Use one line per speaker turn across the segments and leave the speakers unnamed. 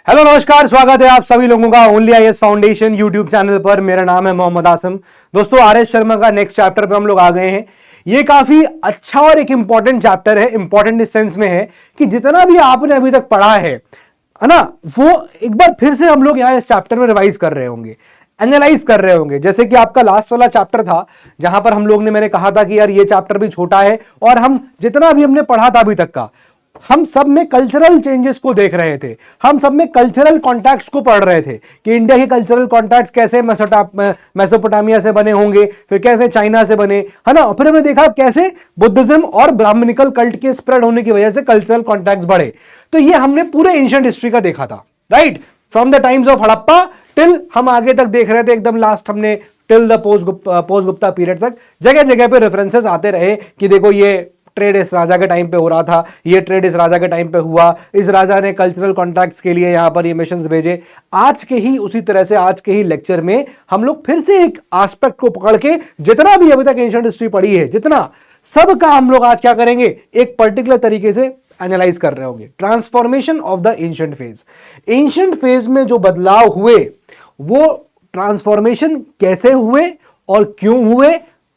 Hello नमस्कार, स्वागत है आप सभी लोगों का only IAS foundation YouTube channel पर। मेरा नाम है मोहम्मद आसिम। दोस्तों, आर.एस. शर्मा का नेक्स्ट चैप्टर पे हम लोग आ गए हैं। ये काफी अच्छा और एक इंपॉर्टेंट चैप्टर है। इंपॉर्टेंट इस सेंस में है कि जितना भी आपने अभी तक पढ़ा है ना, वो एक बार फिर से हम लोग यहाँ इस चैप्टर में रिवाइज कर रहे होंगे, एनालाइज कर रहे होंगे। जैसे कि आपका लास्ट वाला चैप्टर था जहां पर हम लोग ने मैंने कहा था कि यार ये चैप्टर भी छोटा है और हम जितना भी हमने पढ़ा था अभी तक का, हम सब में कल्चरल चेंजेस को देख रहे थे, हम सब में कल्चरल कॉन्टैक्ट्स को पढ़ रहे थे कि इंडिया के कल्चरल कॉन्टैक्ट्स कैसे मेसोपोटामिया से बने होंगे, फिर कैसे चाइना से बने, है ना। फिर हमने देखा कैसे बुद्धिज्म और ब्राह्मणिकल कल्ट के स्प्रेड होने की वजह से कल्चरल कॉन्टैक्ट्स बढ़े। तो ये हमने पूरे एंशिएंट हिस्ट्री का देखा था, right, from the times of Harappa till हम आगे तक देख रहे थे, एकदम लास्ट हमने till the post Gupta period तक जगह जगह पे रेफरेंसेस आते रहे कि देखो ये ट्रेड इस राजा के टाइम पे हो रहा था, ये ट्रेड इस राजा के टाइम पे हुआ, इस राजा ने कल्चरल कॉन्टैक्ट्स के लिए यहां पर ये मिशंस भेजे। आज के ही उसी तरह से आज के ही लेक्चर में हम लोग फिर से एक एस्पेक्ट को पकड़ के जितना भी अभी तक एंशिएंट हिस्ट्री पढ़ी है, जितना सब का हम लोग आज क्या करेंगे, एक पर्टिकुलर तरीके से एनालाइज कर रहे होंगे। Transformation of the ancient phase. Ancient phase में जो बदलाव हुए वो ट्रांसफॉर्मेशन कैसे हुए और क्यों हुए,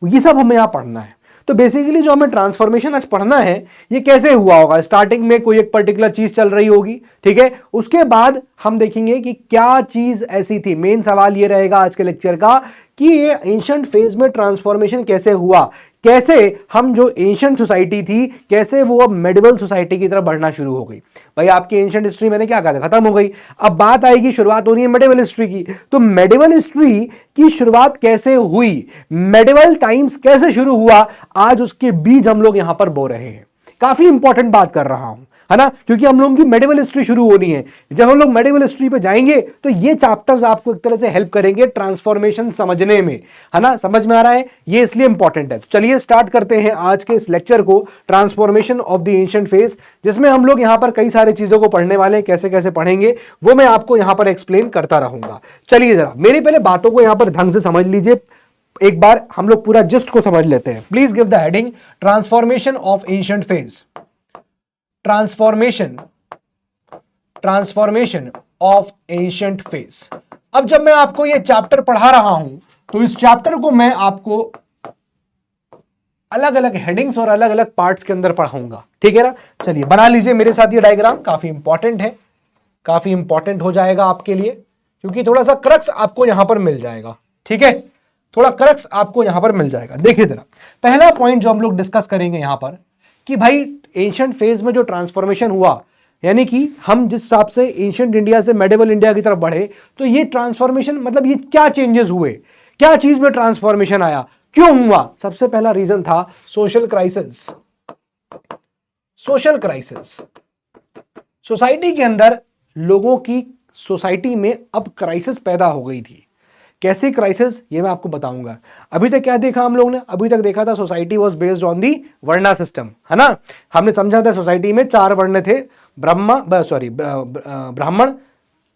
ये सब हमें यहां पढ़ना है। तो बेसिकली जो हमें ट्रांसफॉर्मेशन आज पढ़ना है, ये कैसे हुआ होगा। स्टार्टिंग में कोई एक पर्टिकुलर चीज चल रही होगी, ठीक है, उसके बाद हम देखेंगे कि क्या चीज ऐसी थी। मेन सवाल ये रहेगा आज के लेक्चर का कि ये एंशिएंट फेज में ट्रांसफॉर्मेशन कैसे हुआ, कैसे हम जो एंशिएंट सोसाइटी थी कैसे वो अब मेडिवल सोसाइटी की तरफ बढ़ना शुरू हो गई। भाई आपकी एंशिएंट हिस्ट्री मैंने क्या कहा था, खत्म हो गई। अब बात आएगी, शुरुआत हो रही है मेडिवल हिस्ट्री की। तो मेडिवल हिस्ट्री की शुरुआत कैसे हुई, मेडिवल टाइम्स कैसे शुरू हुआ, आज उसके बीज हम लोग यहां पर बो रहे हैं। काफी इंपॉर्टेंट बात कर रहा हूं, है ना, क्योंकि हम लोगों की मेडिवल हिस्ट्री शुरू होनी है। जब हम लोग मेडिवल हिस्ट्री पे जाएंगे तो ये चैप्टर्स आपको एक तरह से हेल्प करेंगे ट्रांसफॉर्मेशन समझने में, है ना। समझ में आ रहा है, ये इसलिए इंपॉर्टेंट है। तो चलिए स्टार्ट करते हैं आज के इस लेक्चर को, transformation of the ancient phase, जिसमें हम लोग यहां पर कई सारी चीजों को पढ़ने वाले हैं। कैसे कैसे पढ़ेंगे वो मैं आपको यहां पर एक्सप्लेन करता रहूंगा। चलिए जरा मेरी पहले बातों को यहां पर ढंग से समझ लीजिए, एक बार हम लोग पूरा जिस्ट को समझ लेते हैं। Please give the heading transformation of ancient phase. Transformation of ancient phase. अब जब मैं आपको ये चैप्टर पढ़ा रहा हूं तो इस चैप्टर को मैं आपको अलग अलग हेडिंग्स और अलग अलग पार्ट्स के अंदर पढ़ाऊंगा, ठीक है ना। चलिए बना लीजिए मेरे साथ ये डायग्राम, काफी इंपॉर्टेंट है, काफी इंपॉर्टेंट हो जाएगा आपके लिए, क्योंकि थोड़ा सा क्रक्स आपको यहां पर मिल जाएगा, ठीक है, थोड़ा क्रक्स आपको यहां पर मिल जाएगा। देखिए जरा, पहला पॉइंट जो हम लोग डिस्कस करेंगे यहां पर कि भाई एंशिएंट फेज में जो ट्रांसफॉर्मेशन हुआ, यानी कि हम जिस हिसाब से एंशिएंट इंडिया से मेडिवल इंडिया की तरफ बढ़े, तो ये ट्रांसफॉर्मेशन मतलब ये क्या चेंजेस हुए, क्या चीज में ट्रांसफॉर्मेशन आया, क्यों हुआ। सबसे पहला रीजन था social crisis. Social crisis, society के अंदर लोगों की सोसाइटी में अब क्राइसिस पैदा हो गई थी। कैसी क्राइसिस, ये मैं आपको बताऊंगा। अभी तक क्या देखा हम लोग ने, अभी तक देखा था society was based on the varna system, है ना। हमने समझा था सोसाइटी में 4 वर्ण थे, ब्राह्मण,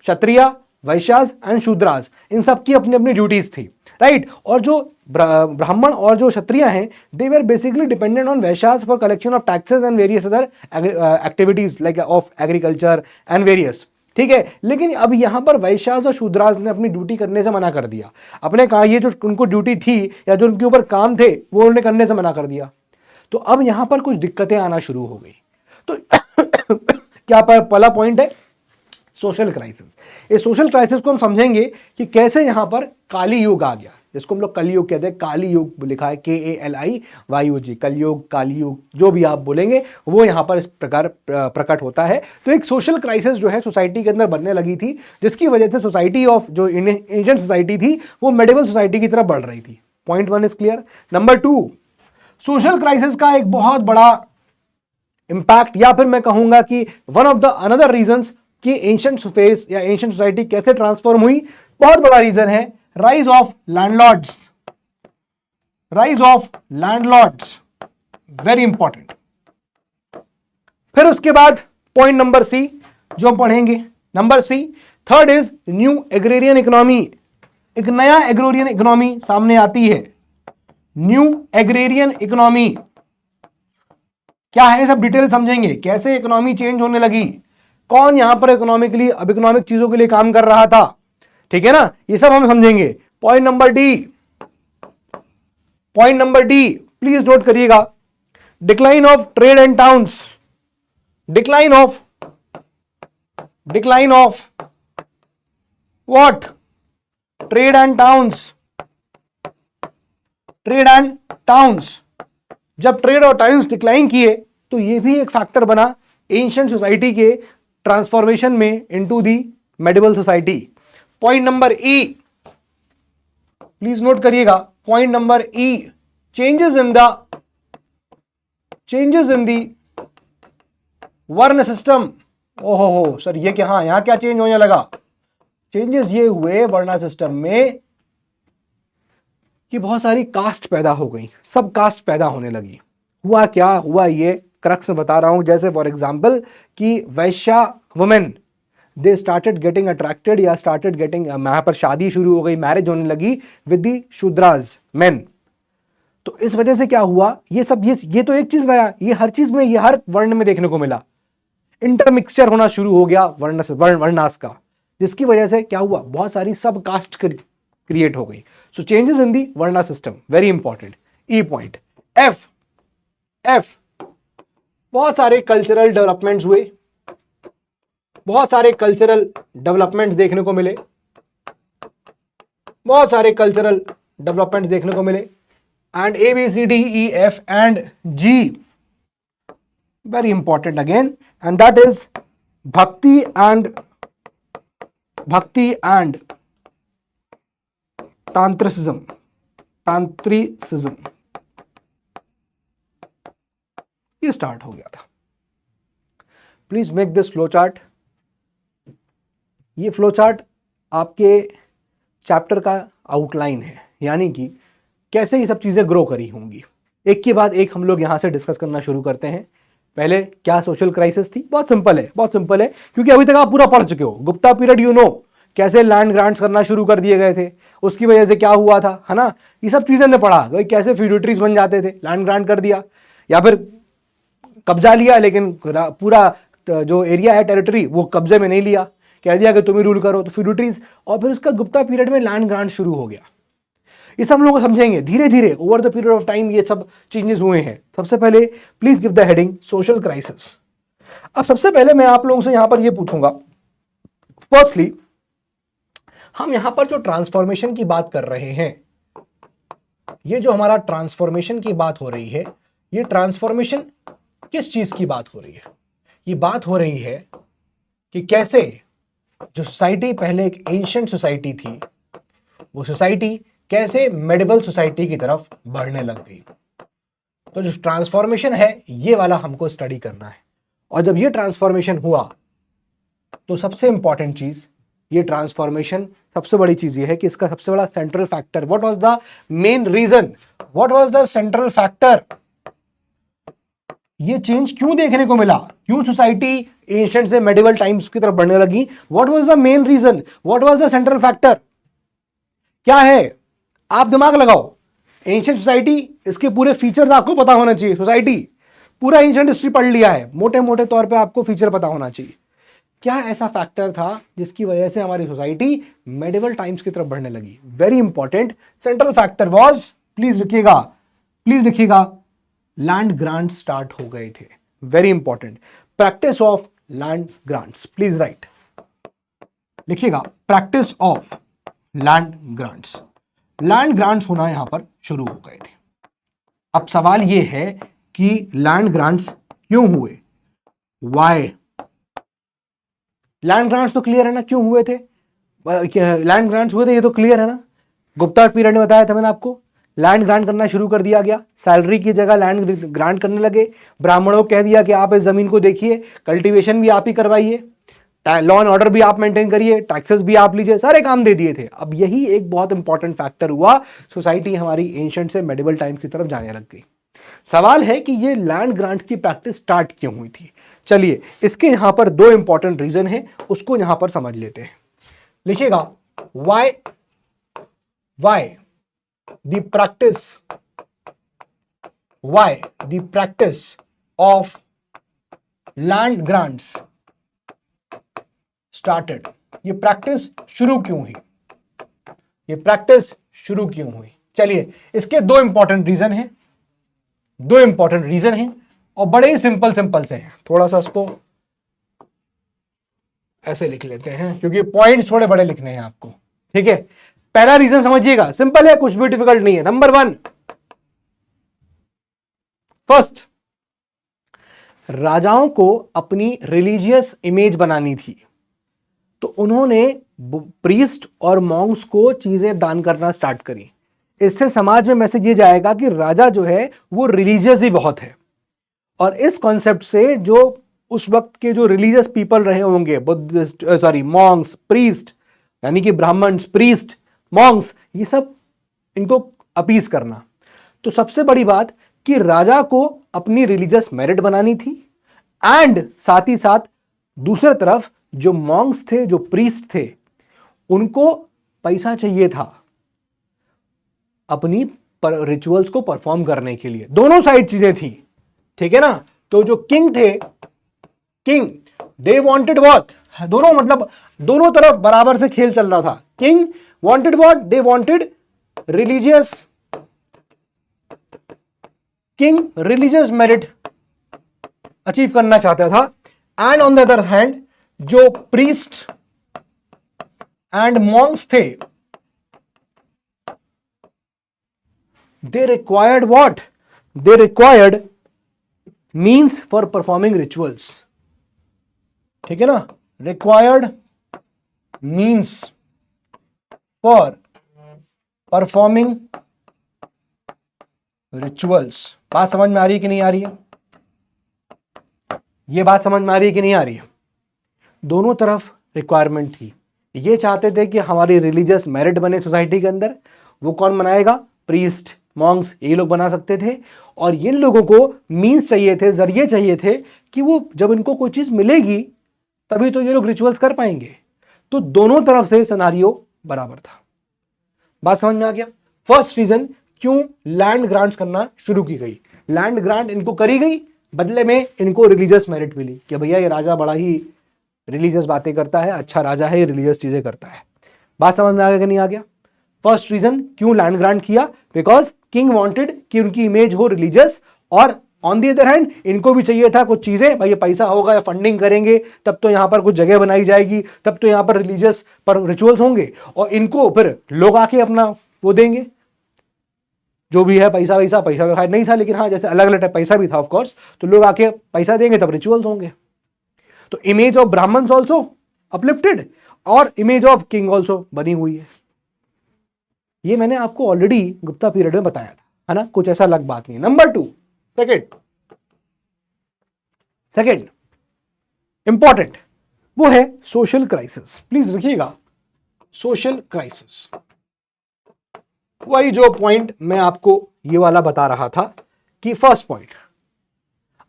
क्षत्रिय, वैश्यास एंड शूद्रास। इन सब की अपनी अपनी ड्यूटीज थी, राइट। और जो ब्राह्मण और जो क्षत्रिय हैं, they were basically dependent on Vaishyas for collection of taxes and various other activities like of agriculture and various, ठीक है। लेकिन अब यहां पर वैश्यास और शूद्रास ने अपनी ड्यूटी करने से मना कर दिया। अपने कहा ये जो उनको ड्यूटी थी या जो उनके ऊपर काम थे वो उन्होंने करने से मना कर दिया। तो अब यहां पर कुछ दिक्कतें आना शुरू हो गई। तो क्या पहला पॉइंट है सोशल क्राइसिस। इस सोशल क्राइसिस को हम समझेंगे कि कैसे यहां पर काली युग आ गया, जिसको हम लोग कलयुग कहते हैं। काली युग लिखा है KALIYUG, कलयुग, काली युग, जो भी आप बोलेंगे वो यहां पर इस प्रकार प्रकट होता है। तो एक सोशल क्राइसिस जो है सोसाइटी के अंदर बनने लगी थी, जिसकी वजह से सोसाइटी ऑफ जो एंशिएंट सोसाइटी थी वो मेडिवल सोसाइटी की तरफ बढ़ रही थी। Point 1 is clear. Number 2, social crisis का एक बहुत बड़ा इंपैक्ट, या फिर मैं कहूंगा कि one of the another reasons कि एंशिएंट फेज या एंशिएंट सोसाइटी कैसे ट्रांसफॉर्म हुई, बहुत बड़ा रीजन है rise of landlords. Rise of landlords, very important. फिर उसके बाद पॉइंट नंबर सी जो हम पढ़ेंगे, number C, third is new agrarian economy. एक नया एग्रेरियन इकोनॉमी सामने आती है। न्यू एग्रेरियन इकोनॉमी क्या है, सब डिटेल समझेंगे, कैसे इकोनॉमी चेंज होने लगी। कौन यहां पर इकोनॉमिकली अब इकोनॉमिक चीजों के लिए काम कर रहा था, ठीक है ना, ये सब हम समझेंगे। Point number D, point number D please note करिएगा, decline of trade and towns, decline of what, trade and towns, trade and towns. जब ट्रेड और टाउन्स डिक्लाइन किए तो ये भी एक फैक्टर बना एंशिएंट सोसाइटी के ट्रांसफॉर्मेशन में into the medieval society. Point number E, please note करिएगा, point number E, changes in the varna system. ओहो हो सर, ये क्या, हाँ यहां क्या चेंज होने लगा, चेंजेस ये हुए वर्ण सिस्टम में कि बहुत सारी कास्ट पैदा हो गई, सब कास्ट पैदा होने लगी। हुआ क्या हुआ, ये क्रक्स में बता रहा हूं। जैसे फॉर एग्जांपल कि वैश्या women they started getting attracted या स्टार्टेड गेटिंग, यहां पर शादी शुरू हो गई, मैरिज होने लगी विद दी शूद्राज मेन। तो इस वजह से क्या हुआ, ये सब ये तो एक चीज बताया, ये हर चीज में, ये हर वर्ण में देखने को मिला, इंटरमिक्सचर होना शुरू हो गया वर्णास का, जिसकी वजह से क्या हुआ, बहुत सारी सब कास्ट क्रिएट हो गई। सो changes in the varna system, very important. E point. F, बहुत सारे कल्चरल डेवलपमेंट्स हुए, बहुत सारे कल्चरल डेवलपमेंट्स देखने को मिले, बहुत सारे कल्चरल डेवलपमेंट्स देखने को मिले। And A B C D E F and G, very important again, and that is bhakti and tantricism, ये स्टार्ट हो गया था। Please make this flow chart. ये फ्लो चार्ट आपके चैप्टर का आउटलाइन है, यानी कि कैसे ये सब चीजें ग्रो करी होंगी। एक के बाद एक हम लोग यहां से डिस्कस करना शुरू करते हैं। पहले क्या सोशल क्राइसिस थी, बहुत सिंपल है, क्योंकि अभी तक आप पूरा पढ़ चुके हो। गुप्ता पीरियड यू नो, कैसे लैंड ग्रांट्स करना शुरू कर दिए गए थे, उसकी वजह से क्या हुआ था, है ना, ये सब चीजें ने पढ़ा। भाई कैसे फ्यूडिटरीज बन जाते थे, लैंड ग्रांट कर दिया या फिर कब्जा लिया, लेकिन पूरा जो एरिया है टेरिटरी वो कब्जे में नहीं लिया, कह दिया कि तुम ही रूल करो, तो फ्यूडिटरीज। और फिर उसका गुप्ता पीरियड में लैंड ग्रांट शुरू हो गया। ये सब लोग समझेंगे धीरे धीरे over the period of time, ये सब चेंजेस हुए हैं। सबसे पहले please give the heading social crisis. अब सबसे पहले मैं आप लोगों से यहां पर ये पूछूंगा, फर्स्टली हम यहां पर जो ट्रांसफॉर्मेशन की बात कर रहे हैं, ये जो हमारा ट्रांसफॉर्मेशन की बात हो रही है, ये ट्रांसफॉर्मेशन किस चीज की बात हो रही है? ये बात हो रही है कि कैसे जो सोसाइटी पहले एक एंशिएंट सोसाइटी थी, वो सोसाइटी कैसे मेडिवल सोसाइटी की तरफ बढ़ने लग गई। तो जो ट्रांसफॉर्मेशन है ये वाला हमको स्टडी करना है। और जब ये ट्रांसफॉर्मेशन हुआ तो सबसे इंपॉर्टेंट चीज, ये ट्रांसफॉर्मेशन सबसे बड़ी चीज ये है कि इसका सबसे बड़ा central factor, what was the main reason, what was the central factor, ये चेंज क्यों देखने को मिला, क्यों सोसाइटी एंशिएंट से मेडिवल टाइम्स की तरफ बढ़ने लगी, what was the main reason, what was the central factor, क्या है? आप दिमाग लगाओ। एंशिएंट सोसाइटी, इसके पूरे फीचर्स आपको पता होना चाहिए। सोसाइटी पूरा एंशिएंट हिस्ट्री पढ़ लिया है, मोटे मोटे तौर पे आपको फीचर पता होना चाहिए। क्या ऐसा फैक्टर था जिसकी वजह से हमारी सोसाइटी मेडिवल टाइम्स की तरफ बढ़ने लगी? Very important, central factor was, please लिखिएगा, लैंड ग्रांट स्टार्ट हो गए थे। Very important, practice of land grants, please write, लिखिएगा practice of land grants. Land grants होना यहां पर शुरू हो गए थे। अब सवाल यह है कि लैंड ग्रांट्स क्यों हुए, वाई? लैंड ग्रांट्स तो क्लियर है ना क्यों हुए थे, लैंड ग्रांट्स हुए थे, ये तो क्लियर है ना। गुप्ता पीरियड में बताया था मैंने आपको, लैंड ग्रांट करना शुरू कर दिया गया, सैलरी की जगह लैंड ग्रांट करने लगे। ब्राह्मणों को कह दिया कि आप इस जमीन को देखिए, कल्टीवेशन भी आप ही करवाइए, लॉ एंड ऑर्डर भी आप मेंटेन करिए, टैक्सेस भी आप लीजिए, सारे काम दे दिए थे। अब यही एक बहुत इंपॉर्टेंट फैक्टर हुआ, सोसाइटी हमारी एंशिएंट से मेडिवल टाइम्स की तरफ जाने लग गई। सवाल है कि ये लैंड ग्रांट की प्रैक्टिस स्टार्ट क्यों हुई थी? चलिए, इसके यहां पर दो इंपॉर्टेंट रीजन है, उसको यहां पर समझ लेते हैं। लिखिएगा why the practice of land grants started, ये प्रैक्टिस शुरू क्यों हुई, ये प्रैक्टिस शुरू क्यों हुई? चलिए, इसके दो इंपॉर्टेंट रीजन हैं, दो इंपॉर्टेंट रीजन हैं और बड़े ही सिंपल सिंपल से हैं। थोड़ा सा इसको ऐसे लिख लेते हैं क्योंकि पॉइंट्स थोड़े बड़े लिखने हैं आपको, ठीक है। पहला रीजन समझिएगा, सिंपल है, कुछ भी डिफिकल्ट नहीं है। नंबर 1, फर्स्ट, राजाओं को अपनी रिलीजियस इमेज बनानी थी, तो उन्होंने प्रीस्ट और मॉन्क्स को चीजें दान करना स्टार्ट करी। इससे समाज में मैसेज ये जाएगा कि राजा जो है वो रिलीजियस ही बहुत है। और इस कॉन्सेप्ट से जो उस वक्त के जो रिलीजियस पीपल रहे होंगे, बुद्धिस्ट, सॉरी मॉन्क्स, प्रीस्ट, यानी कि ब्राह्मण्स, प्रीस्ट, मॉन्क्स, ये सब इनको अपीज करना। तो सबसे बड़ी बात कि राजा को अपनी रिलीजियस मेरिट बनानी थी, एंड साथ ही साथ दूसरी तरफ जो मॉन्क्स थे, जो प्रीस्ट थे, उनको पैसा चाहिए था अपनी रिचुअल्स को परफॉर्म करने के लिए। दोनों साइड चीजें थी, ठीक है ना। तो जो किंग थे, किंग, दे वांटेड व्हाट, दोनों मतलब दोनों तरफ बराबर से खेल चल रहा था। King wanted what, they wanted religious, king religious merit achieve करना चाहता था, and on the other hand जो प्रीस्ट एंड मॉन्क्स थे, they required what? They required means for performing rituals, ठीक है ना, required means for performing rituals। बात समझ में आ रही है कि नहीं आ रही है? ये बात समझ में आ रही है कि नहीं आ रही है? दोनों तरफ रिक्वायरमेंट थी। ये चाहते थे कि हमारी रिलीजियस मेरिट बने सोसाइटी के अंदर, वो कौन बनाएगा? प्रीस्ट, मॉन्क्स, ये लोग बना सकते थे। और इन लोगों को मीन्स चाहिए थे, जरिए चाहिए थे कि वो जब इनको कोई चीज मिलेगी तभी तो ये लोग रिचुअल्स कर पाएंगे। तो दोनों तरफ से सिनारियो बराबर था। बात समझ में आ गया? फर्स्ट रीजन क्यों लैंड ग्रांट्स करना शुरू की गई। लैंड ग्रांट इनको करी गई, बदले में इनको रिलीजियस मेरिट मिली कि भैया ये राजा बड़ा ही रिलीजियस बातें करता है, अच्छा राजा है, रिलीजियस चीजें करता है। बात समझ में आ गया कि नहीं आ गया? फर्स्ट रीजन क्यों लैंड ग्रांट किया, बिकॉज किंग वांटेड कि उनकी इमेज हो रिलीजियस, और ऑन दी अदर हैंड इनको भी चाहिए था कुछ चीजें, भाई ये पैसा होगा या फंडिंग करेंगे तब तो यहां पर कुछ जगह बनाई जाएगी, तब तो यहां पर रिलीजियस पर रिचुअल्स होंगे, और इनको फिर लोग आके अपना वो देंगे जो भी है, पैसा वैसा, पैसा का नहीं था लेकिन हाँ जैसे अलग अलग टाइप पैसा भी था ऑफकोर्स, तो लोग आके पैसा देंगे तब रिचुअल्स होंगे। तो image of Brahmins also uplifted और इमेज ऑफ किंग ऑल्सो बनी हुई है। ये मैंने आपको ऑलरेडी गुप्ता पीरियड में बताया था, है ना, कुछ ऐसा अलग बात नहीं। नंबर 2, सेकेंड इंपॉर्टेंट, वो है सोशल क्राइसिस। प्लीज रखिएगा, सोशल क्राइसिस। वही जो पॉइंट मैं आपको ये वाला बता रहा था कि फर्स्ट पॉइंट,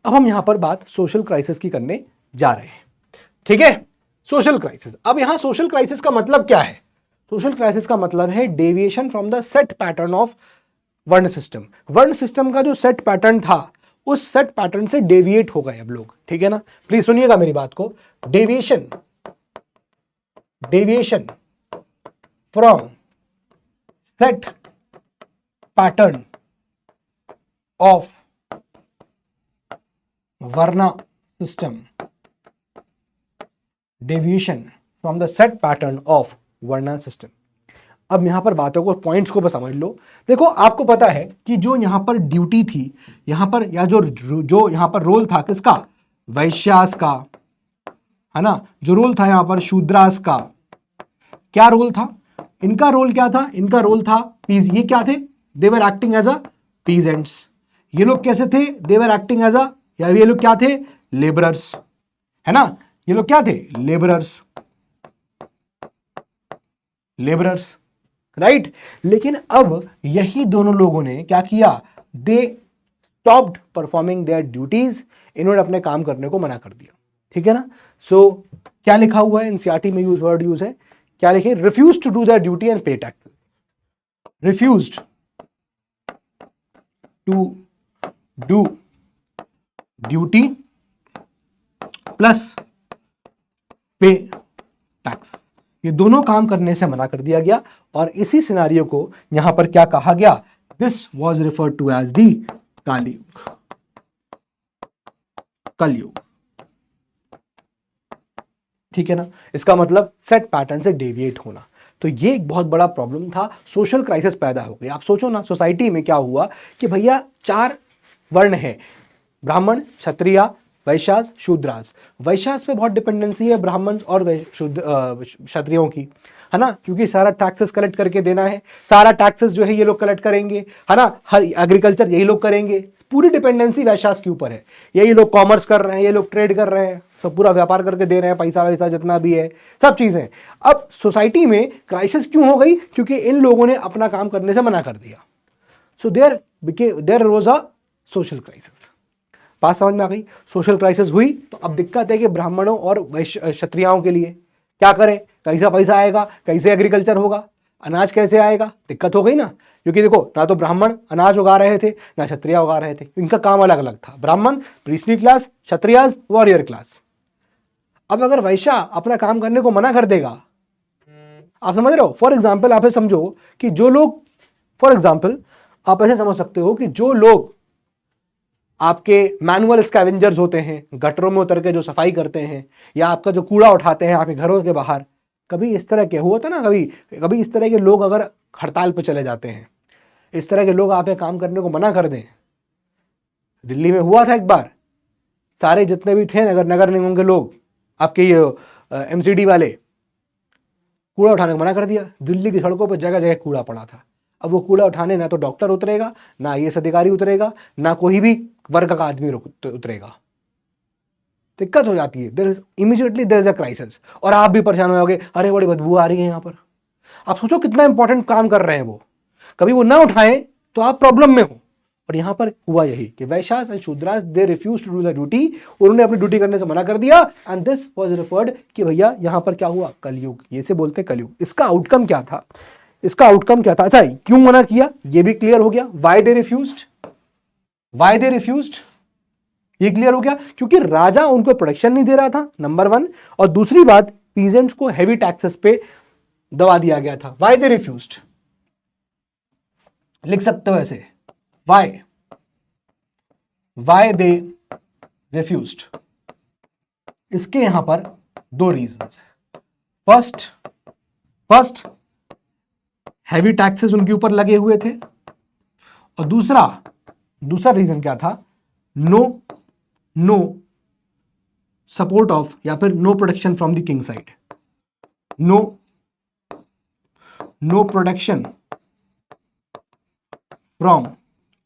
अब हम यहां पर बात सोशल क्राइसिस की करने जा रहे हैं, ठीक है। सोशल क्राइसिस, अब यहां सोशल क्राइसिस का मतलब क्या है? सोशल क्राइसिस का मतलब है deviation from the set pattern of वर्ण सिस्टम। वर्ण सिस्टम का जो सेट पैटर्न था, उस सेट पैटर्न से डेविएट हो गए अब लोग, ठीक है ना। प्लीज सुनिएगा मेरी बात को, deviation, deviation from set pattern of varna system, deviation from the set pattern of varna system. अब यहां पर बातों को, पॉइंट्स को बस समझ लो। देखो आपको पता है कि जो यहां पर ड्यूटी थी यहां पर, या जो यहां पर रोल था किसका? वैश्यास का, है ना। जो रोल था यहां पर शूद्रास का, क्या रोल था इनका? रोल क्या था? इनका रोल था पीज। ये क्या थे? They were acting as a peasants. ये लोग कैसे थे? दे वर एक्टिंग एज अ, या ये लोग क्या थे? लेबरर्स, है ना। ये लोग क्या थे? Labourers, labourers, right. लेकिन अब यही दोनों लोगों ने क्या किया? They stopped performing their duties, इन्होंने अपने काम करने को मना कर दिया, ठीक है ना। सो क्या लिखा हुआ है एनसीईआरटी में, वर्ड यूज है, क्या लिखे? Refuse to do their duty and pay taxes, refused to do duty plus pay tax. ये दोनों काम करने से मना कर दिया गया और इसी सिनारियो को यहां पर क्या कहा गया, this was referred to as the Kaliyuga. Kaliyuga, ठीक है ना। इसका मतलब सेट पैटर्न से डेविएट होना। तो ये एक बहुत बड़ा प्रॉब्लम था, सोशल क्राइसिस पैदा हो गई। आप सोचो ना, सोसाइटी में क्या हुआ कि भैया 4 वर्ण हैं, ब्राह्मण, क्षत्रिय, वैश्यास, शूद्रास। वैश्यास पे बहुत डिपेंडेंसी है ब्राह्मण और क्षत्रियों की, है ना, क्योंकि सारा टैक्सेस कलेक्ट करके देना है, सारा टैक्सेस जो है ये लोग कलेक्ट करेंगे, है ना, हर एग्रीकल्चर यही लोग करेंगे, पूरी डिपेंडेंसी वैश्यास के ऊपर है। यही लोग कॉमर्स कर रहे हैं, ये लोग ट्रेड कर रहे हैं, सब पूरा व्यापार करके दे रहे हैं, पैसा वैसा जितना भी है, सब चीजें। अब सोसाइटी में क्राइसिस क्यों हो गई, क्योंकि इन लोगों ने अपना काम करने से मना कर दिया। So there was a social crisis. बात समझ में आ गई। सोशल क्राइसिस हुई तो अब दिक्कत है कि ब्राह्मणों और क्षत्रियों के लिए क्या करें, कैसा पैसा आएगा, कैसे एग्रीकल्चर होगा, अनाज कैसे आएगा, दिक्कत हो गई ना। क्योंकि देखो, ना तो ब्राह्मण अनाज उगा रहे थे, ना क्षत्रिय उगा रहे थे, इनका काम अलग अलग था। Brahmin priestly class, Kshatriyas warrior class. अब अगर वैश्य अपना काम करने को मना कर देगा, आप समझ रहे हो। फॉर एग्जाम्पल आप समझो कि जो लोग, फॉर एग्जाम्पल आप ऐसे समझ सकते हो कि जो लोग आपके मैनुअल स्कैवेंजर्स होते हैं, गटरों में उतर के जो सफाई करते हैं, या आपका जो कूड़ा उठाते हैं आपके घरों के बाहर, कभी इस तरह के हुआ था ना, कभी कभी इस तरह के लोग अगर हड़ताल पे चले जाते हैं, इस तरह के लोग आपके काम करने को मना कर दें। दिल्ली में हुआ था एक बार, सारे जितने भी थे नगर निगम के लोग, आपके ये एमसीडी वाले, कूड़ा उठाने को मना कर दिया। दिल्ली की सड़कों पर जगह जगह कूड़ा पड़ा था। अब वो कूड़ा उठाने ना तो डॉक्टर उतरेगा, ना आईएएस अधिकारी उतरेगा, ना कोई भी वर्ग का आदमी उतरेगा। दिक्कत हो जाती है, there is immediately there is a crisis. और आप भी परेशान हो जाओगे, अरे बड़ी बदबू आ रही है यहाँ पर। आप सोचो कितना इंपॉर्टेंट काम कर रहे हैं वो, कभी वो ना उठाएं तो आप प्रॉब्लम में हो। और यहां पर हुआ यही कि Vaishyas and Shudras they refuse to do the duty, उन्होंने अपनी ड्यूटी करने से मना कर दिया। एंड दिस वाज रिफर्ड कि भैया यहां पर क्या हुआ, कलयुग। ये से बोलते कलयुग। इसका आउटकम क्या था, इसका आउटकम क्या था, अच्छा क्यों मना किया ये भी क्लियर हो गया। Why they refused, why they refused ये क्लियर हो गया, क्योंकि राजा उनको प्रोटेक्शन नहीं दे रहा था, नंबर 1। और दूसरी बात, पीजेंट्स को हैवी टैक्सेस पे दबा दिया गया था। व्हाई दे रिफ्यूज्ड लिख सकते हो ऐसे, व्हाई दे रिफ्यूज्ड। इसके यहां पर 2 रीजंस। फर्स्ट हैवी टैक्सेस उनके ऊपर लगे हुए थे, और दूसरा रीजन क्या था, नो सपोर्ट ऑफ, या फिर no protection from the king side, no protection from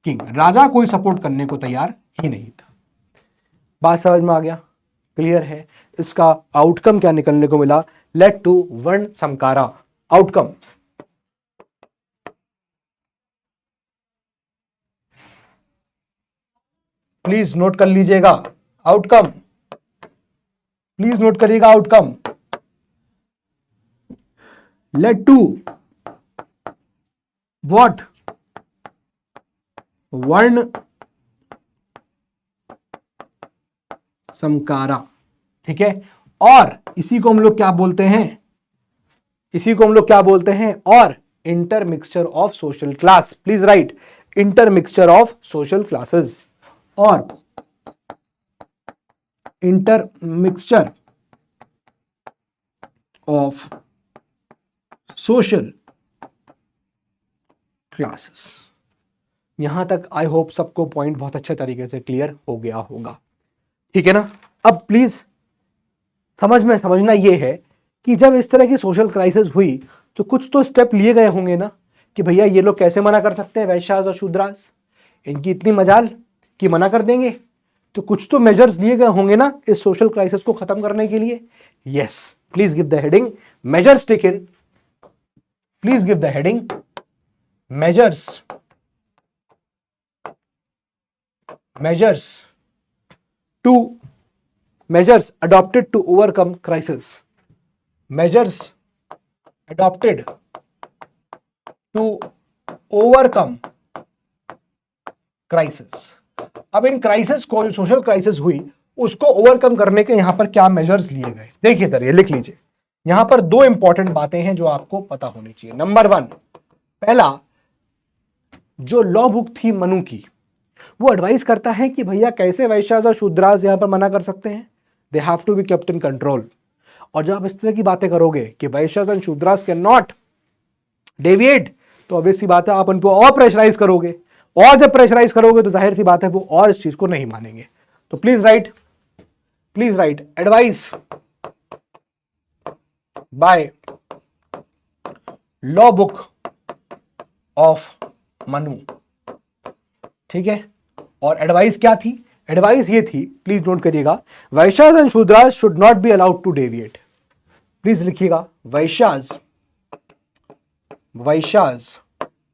king. राजा कोई सपोर्ट करने को तैयार ही नहीं था। बात समझ में आ गया, क्लियर है। इसका आउटकम क्या निकलने को मिला, लेट टू वर्ण समकारा। आउटकम, प्लीज नोट कर लीजिएगा, आउटकम प्लीज नोट करिएगा, आउटकम लेट टू व्हाट, वर्ण समकारा, ठीक है। और इसी को हम लोग क्या बोलते हैं, और intermixture of social class. Please write, intermixture of social classes, और इंटरमिक्सचर ऑफ सोशल क्लासेस। यहां तक आई होप सबको पॉइंट बहुत अच्छे तरीके से क्लियर हो गया होगा, ठीक है ना। अब प्लीज समझना यह है कि जब इस तरह की सोशल क्राइसिस हुई तो कुछ तो स्टेप लिए गए होंगे ना, कि भैया ये लोग कैसे मना कर सकते हैं, वैश्यास और शूद्रास, इनकी इतनी मजाल कि मना कर देंगे। तो कुछ तो मेजर्स लिए गए होंगे ना इस सोशल क्राइसिस को खत्म करने के लिए। Yes, please give the heading measures taken, please give the heading measures adopted to overcome crisis, measures adopted to overcome crisis। अब इन क्राइसिस को, जो सोशल क्राइसिस हुई उसको ओवरकम करने के यहां पर क्या मेजर्स लिए गए, देखिए इधर ये लिख लीजिए। यहां पर दो इंपॉर्टेंट बातें हैं जो आपको पता होनी चाहिए। नंबर वन, पहला, जो लॉ बुक थी मनु की, वो एडवाइस करता है कि भैया कैसे वैश्यास और शूद्रास यहां पर मना कर सकते हैं, they have to be kept in control. और जब आप इस तरह की बातें करोगे कि Vaishyas and Shudras can not deviate, तो ऑब्वियस सी बात है आप उनको और प्रेशराइज करोगे, और जब प्रेशराइज करोगे तो जाहिर सी बात है वो और इस चीज को नहीं मानेंगे। तो please right advice by law book of Manu. ठीक है, और एडवाइस क्या थी? एडवाइस ये थी, प्लीज नोट करिएगा, Vaishyas and Shudras should not be allowed to deviate. Please लिखिएगा, Vaishyas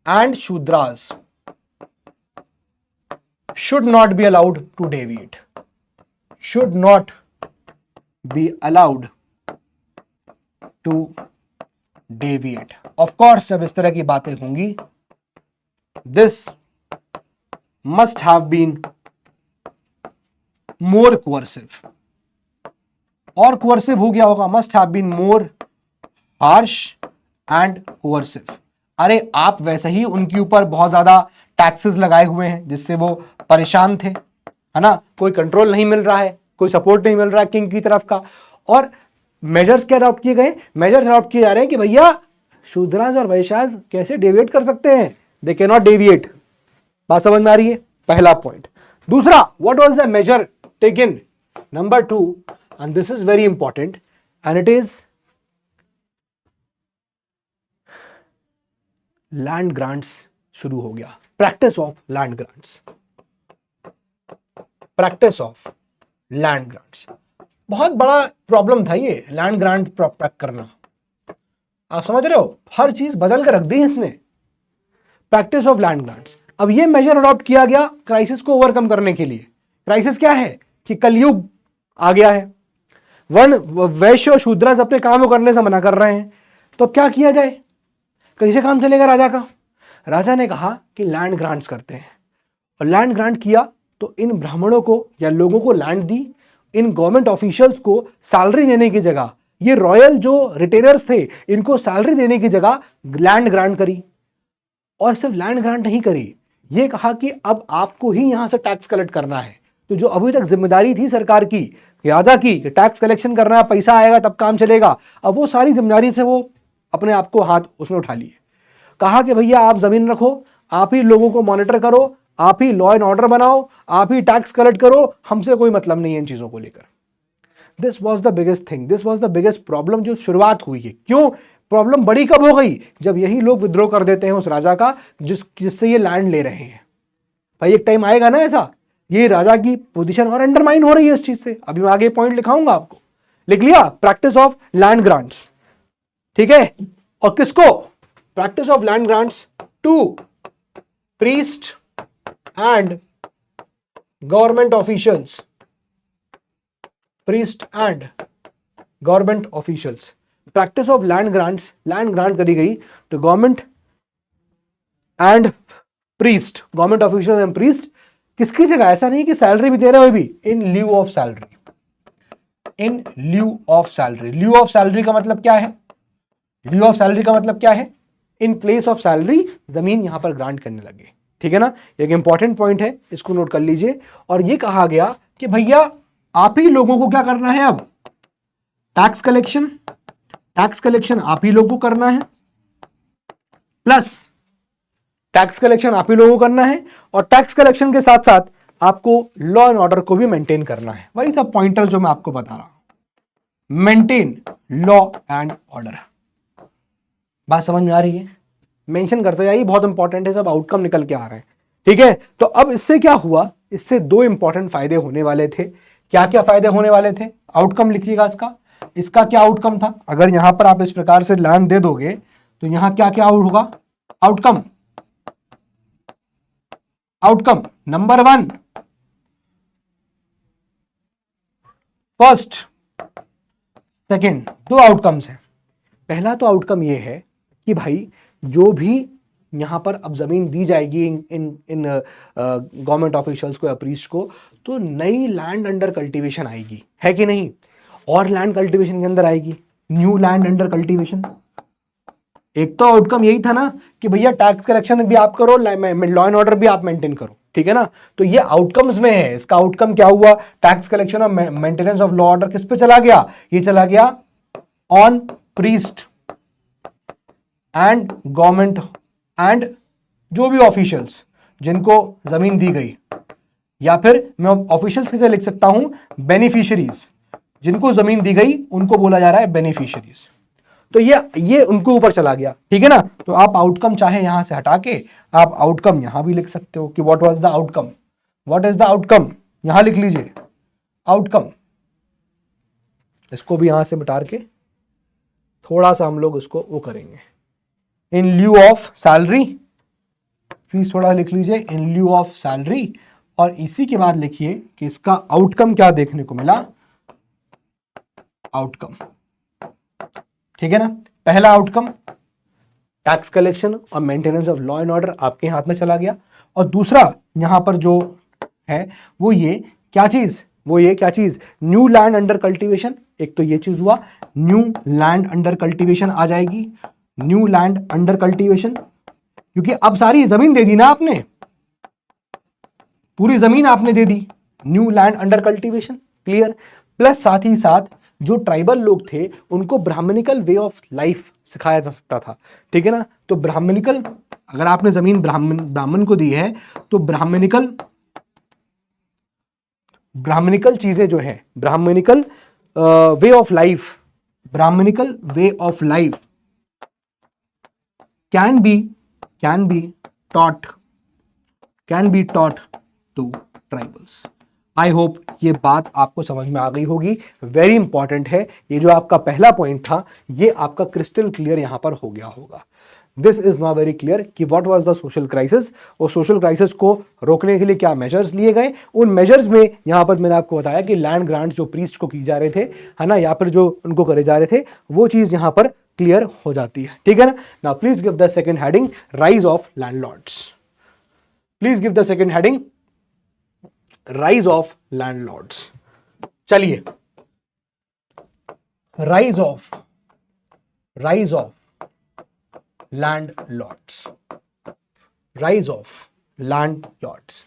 and Shudras should not be allowed to deviate, should not be allowed to deviate। of course जब इस तरह की बातें होंगी, this must have been more coercive, और coercive हो गया होगा, must have been more harsh and coercive। अरे आप वैसे ही उनके ऊपर बहुत ज्यादा टैक्सेस लगाए हुए हैं जिससे वो परेशान थे, है ना, कोई कंट्रोल नहीं मिल रहा है, कोई सपोर्ट नहीं मिल रहा है किंग की तरफ का, और मेजर्स क्या अडॉप्ट किए गए? मेजर्स अडॉप्ट किए जा रहे हैं कि भैया शूद्रास और वैश्यास कैसे डेविएट कर सकते हैं, दे कैन नॉट डेविएट। बात समझ में आ रही है? पहला पॉइंट। दूसरा, what was the major taken? Number two, and this is very important, and it is land grants शुरू हो गया, practice of land grants, practice of land grants. बहुत बड़ा प्रॉब्लम था ये लैंड ग्रांट प्राप्त करना, आप समझ रहे हो, हर चीज बदल कर रख दी इसने। प्रैक्टिस ऑफ लैंड ग्रांट्स, अब ये मेजर अडॉप्ट किया गया क्राइसिस को ओवरकम करने के लिए। क्राइसिस क्या है कि कलयुग आ गया है, वर्ण वैश्य और शूद्रास अपने काम को करने से मना कर रहे हैं, तो अब क्या किया जाए, कैसे काम चलेगा राजा का? राजा ने कहा कि लैंड ग्रांट्स करते हैं, और लैंड ग्रांट किया तो इन ब्राह्मणों को या लोगों को land the, in government officials को सैलरी देने की जगह, ये रॉयल जो रिटेनर्स थे इनको सैलरी देने की जगह लैंड ग्रांट करी। और सिर्फ लैंड ग्रांट नहीं करी, ये कहा कि अब आपको ही यहां से टैक्स कलेक्ट करना है। तो जो अभी तक जिम्मेदारी थी सरकार की, राजा की, टैक्स कलेक्शन करना है, पैसा आएगा तब काम चलेगा, अब वो सारी जिम्मेदारी से वो अपने आप को हाथ उसमें उठा लिए। कहा कि भैया आप जमीन रखो, आप ही लोगों को मॉनिटर करो, आप ही लॉ एंड ऑर्डर बनाओ, आप ही टैक्स कलेक्ट करो, हमसे कोई मतलब नहीं है इन चीजों को लेकर। This was the biggest thing, this was the biggest problem जो शुरुआत हुई है। क्यों प्रॉब्लम बड़ी कब हो गई? जब यही लोग विद्रोह कर देते हैं उस राजा का जिससे ये लैंड ले रहे हैं। भाई एक टाइम आएगा ना ऐसा, ये राजा की पोजीशन और अंडरमाइन हो रही है इस चीज से। अभी मैं आगे पॉइंट लिखाऊंगा आपको, लिख लिया, प्रैक्टिस ऑफ लैंड ग्रांट्स। ठीक है, और किसको? Practice of land grants to priest and government officials, priest and government officials. Practice of land grants, land grant करी गई to government and priest, government officials and priest. किसकी जगह? ऐसा नहीं कि सैलरी भी दे रहे हो, भी in lieu of salary, in lieu of salary. Lieu of salary का मतलब क्या है? ल्यू ऑफ सैलरी का मतलब क्या है? इन प्लेस ऑफ सैलरी जमीन यहां पर ग्रांट करने लगे। ठीक है ना, एक इंपॉर्टेंट पॉइंट है, इसको नोट कर लीजिए। और ये कहा गया कि भैया आप ही लोगों को क्या करना है, अब टैक्स कलेक्शन, टैक्स कलेक्शन आप ही लोगों को करना है, प्लस टैक्स कलेक्शन आप ही लोगों को करना है, और टैक्स कलेक्शन के साथ साथ आपको लॉ एंड ऑर्डर को भी मेंटेन करना है। वही सब पॉइंटर्स जो मैं आपको बता रहा हूं, मेंटेन लॉ एंड ऑर्डर। बात समझ में आ रही है? मेंशन करते जाइए, बहुत इंपॉर्टेंट है, सब आउटकम निकल के आ रहे हैं। ठीक है, तो अब इससे क्या हुआ? इससे दो इंपॉर्टेंट फायदे होने वाले थे। क्या क्या फायदे होने वाले थे? आउटकम लिखिएगा इसका। इसका क्या आउटकम था? अगर यहां पर आप इस प्रकार से लैंड दे दोगे तो यहां क्या क्या होगा? Outcome, outcome number one, first, second, दो आउटकम्स हैं। पहला तो आउटकम ये है कि भाई जो भी यहां पर अब जमीन दी जाएगी इन गवर्नमेंट ऑफिशियल्स को या प्रीस्ट को, तो नई लैंड अंडर कल्टीवेशन आएगी, है कि नहीं? और लैंड कल्टीवेशन के अंदर आएगी, न्यू लैंड अंडर कल्टीवेशन। एक तो आउटकम यही था ना कि भैया टैक्स कलेक्शन भी आप करो, लॉ एंड ऑर्डर भी आप मेंटेन करो, ठीक है ना। तो ये आउटकम्स में है। इसका आउटकम क्या हुआ? टैक्स कलेक्शन और मेंटेनेंस ऑफ लॉ ऑर्डर किस पे चला गया? ये चला गया on priest and government and जो भी ऑफिशियल्स जिनको जमीन दी गई, या फिर मैं ऑफिशियल्स की लिख सकता हूं बेनिफिशियरीज, जिनको जमीन दी गई उनको बोला जा रहा है बेनिफिशियरीज। तो ये उनको ऊपर चला गया, ठीक है ना। तो आप आउटकम चाहे यहां से हटा के आप आउटकम यहां भी लिख सकते हो कि what was the outcome, what is the outcome, यहां लिख लीजिए आउटकम। इसको भी यहां से मिटा के थोड़ा सा हम लोग इसको वो करेंगे, इन ल्यू ऑफ सैलरी, प्लीज थोड़ा लिख लीजिए इन ल्यू ऑफ सैलरी, और इसी के बाद लिखिए कि इसका आउटकम क्या देखने को मिला, आउटकम, ठीक है ना। पहला आउटकम टैक्स कलेक्शन और maintenance of law and order आपके हाथ में चला गया, और दूसरा यहां पर जो है वो ये क्या चीज, न्यू लैंड अंडर कल्टीवेशन। एक तो ये चीज हुआ, न्यू लैंड अंडर कल्टीवेशन आ जाएगी, न्यू लैंड अंडर कल्टीवेशन, क्योंकि अब सारी जमीन दे दी ना आपने, पूरी जमीन आपने दे दी, new land under cultivation, clear. Plus साथ ही साथ जो ट्राइबल लोग थे उनको ब्राह्मणिकल वे ऑफ लाइफ सिखाया जा सकता था, ठीक है ना। तो ब्राह्मणिकल, अगर आपने जमीन ब्राह्मण को दी है तो ब्राह्मणिकल चीजें जो है, Brahmanical way of life, Brahmanical way of life can be taught to tribals. I hope ये बात आपको समझ में आ गई होगी, वेरी इंपॉर्टेंट है। ये जो आपका पहला पॉइंट था ये आपका क्रिस्टल क्लियर यहां पर हो गया होगा। This is now very clear कि what was the social crisis, और सोशल क्राइसिस को रोकने के लिए क्या मेजर्स लिए गए। उन मेजर्स में यहां पर मैंने आपको बताया कि लैंड ग्रांट्स जो प्रीस्ट को की जा रहे थे, है ना, या फिर जो उनको करे जा रहे थे, वो चीज यहां पर क्लियर हो जाती है, ठीक है ना। Now please give the second heading, rise of landlords. Please give the second heading, rise of landlords. चलिए, rise of landlords, rise of landlords.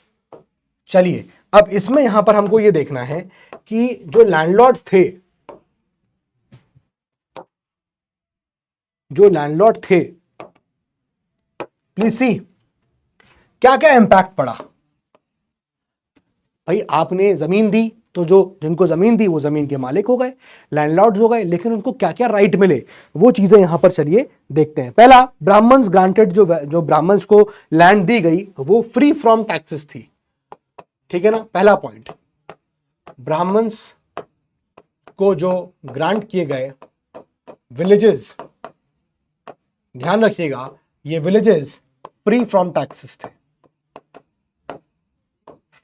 चलिए, अब इसमें यहां पर हमको ये देखना है कि जो लैंडलॉर्ड्स थे, प्लीज सी क्या क्या इंपैक्ट पड़ा। भाई आपने जमीन दी तो जो जिनको जमीन दी वो जमीन के मालिक हो गए, लैंडलॉर्ड्स हो गए, लेकिन उनको क्या क्या राइट मिले वो चीजें यहां पर चलिए देखते हैं। पहला, ब्राह्मण्स ग्रांटेड, जो ब्राह्मण्स को लैंड दी गई वो फ्री फ्रॉम टैक्सेस थी, ठीक है ना। पहला पॉइंट, ब्राह्मण्स को जो ग्रांट किए गए विलेजेस, ध्यान रखिएगा ये विलेजेस फ्री फ्रॉम टैक्सेस थे,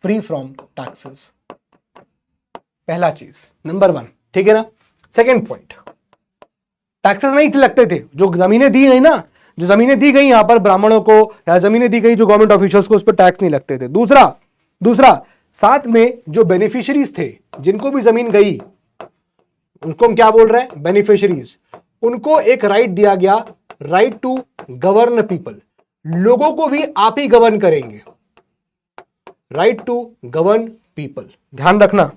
फ्री फ्रॉम टैक्सेस, पहला चीज, नंबर 1, ठीक है ना। सेकेंड पॉइंट, टैक्सेस नहीं लगते थे, जो जमीनें दी गई ना, जो जमीनें दी गई यहां पर ब्राह्मणों को, या जमीनें दी गई जो गवर्नमेंट ऑफिशियल्स को, उस पर टैक्स नहीं लगते थे। दूसरा साथ में जो बेनिफिशियरीज थे, जिनको भी जमीन गई उनको हम क्या बोल रहे हैं, बेनिफिशियरीज, उनको एक राइट दिया गया, राइट टू गवर्न पीपल, लोगों को भी आप ही गवर्न करेंगे, राइट टू गवर्न पीपल, ध्यान रखना।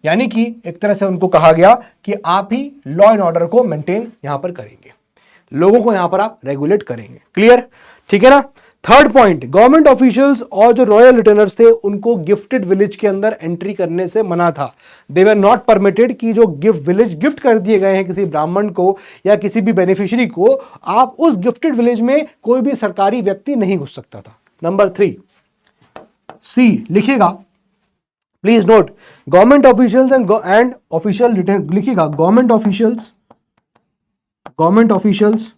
यानी कि एक तरह से उनको कहा गया कि आप ही लॉ एंड ऑर्डर को मेंटेन यहां पर करेंगे, लोगों को यहां पर आप रेगुलेट करेंगे, क्लियर, ठीक है ना। थर्ड पॉइंट, गवर्नमेंट ऑफिशियल्स और जो रॉयल रिटर्नर्स थे उनको गिफ्टेड विलेज के अंदर एंट्री करने से मना था। दे वर नॉट परमिटेड कि जो विलेज गिफ्ट कर दिए गए हैं किसी ब्राह्मण को या किसी भी बेनिफिशियरी को, आप उस गिफ्टेड विलेज में कोई भी सरकारी व्यक्ति नहीं घुस सकता था। नंबर 3, सी लिखिएगा, please note, government officials and official return, लिखिएगा government officials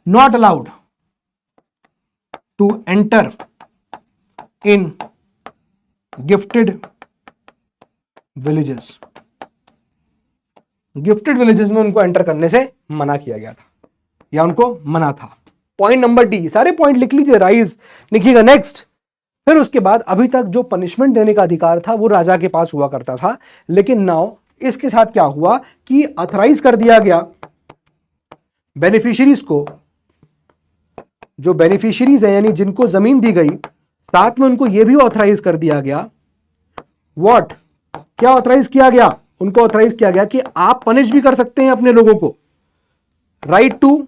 not allowed to enter in gifted villages, gifted villages में उनको एंटर करने से मना किया गया था या उनको मना था। पॉइंट नंबर डी, सारे पॉइंट लिख लीजिए, राइज लिखिएगा। नेक्स्ट, फिर उसके बाद अभी तक जो पनिशमेंट देने का अधिकार था वो राजा के पास हुआ करता था, लेकिन नाउ इसके साथ क्या हुआ कि ऑथराइज कर दिया गया बेनिफिशियरीज को, जो बेनिफिशियरीज है यानी जिनको जमीन दी गई, साथ में उनको यह भी ऑथराइज कर दिया गया, व्हाट, क्या ऑथराइज किया गया, उनको ऑथराइज किया गया कि आप पनिश भी कर सकते हैं अपने लोगों को, right to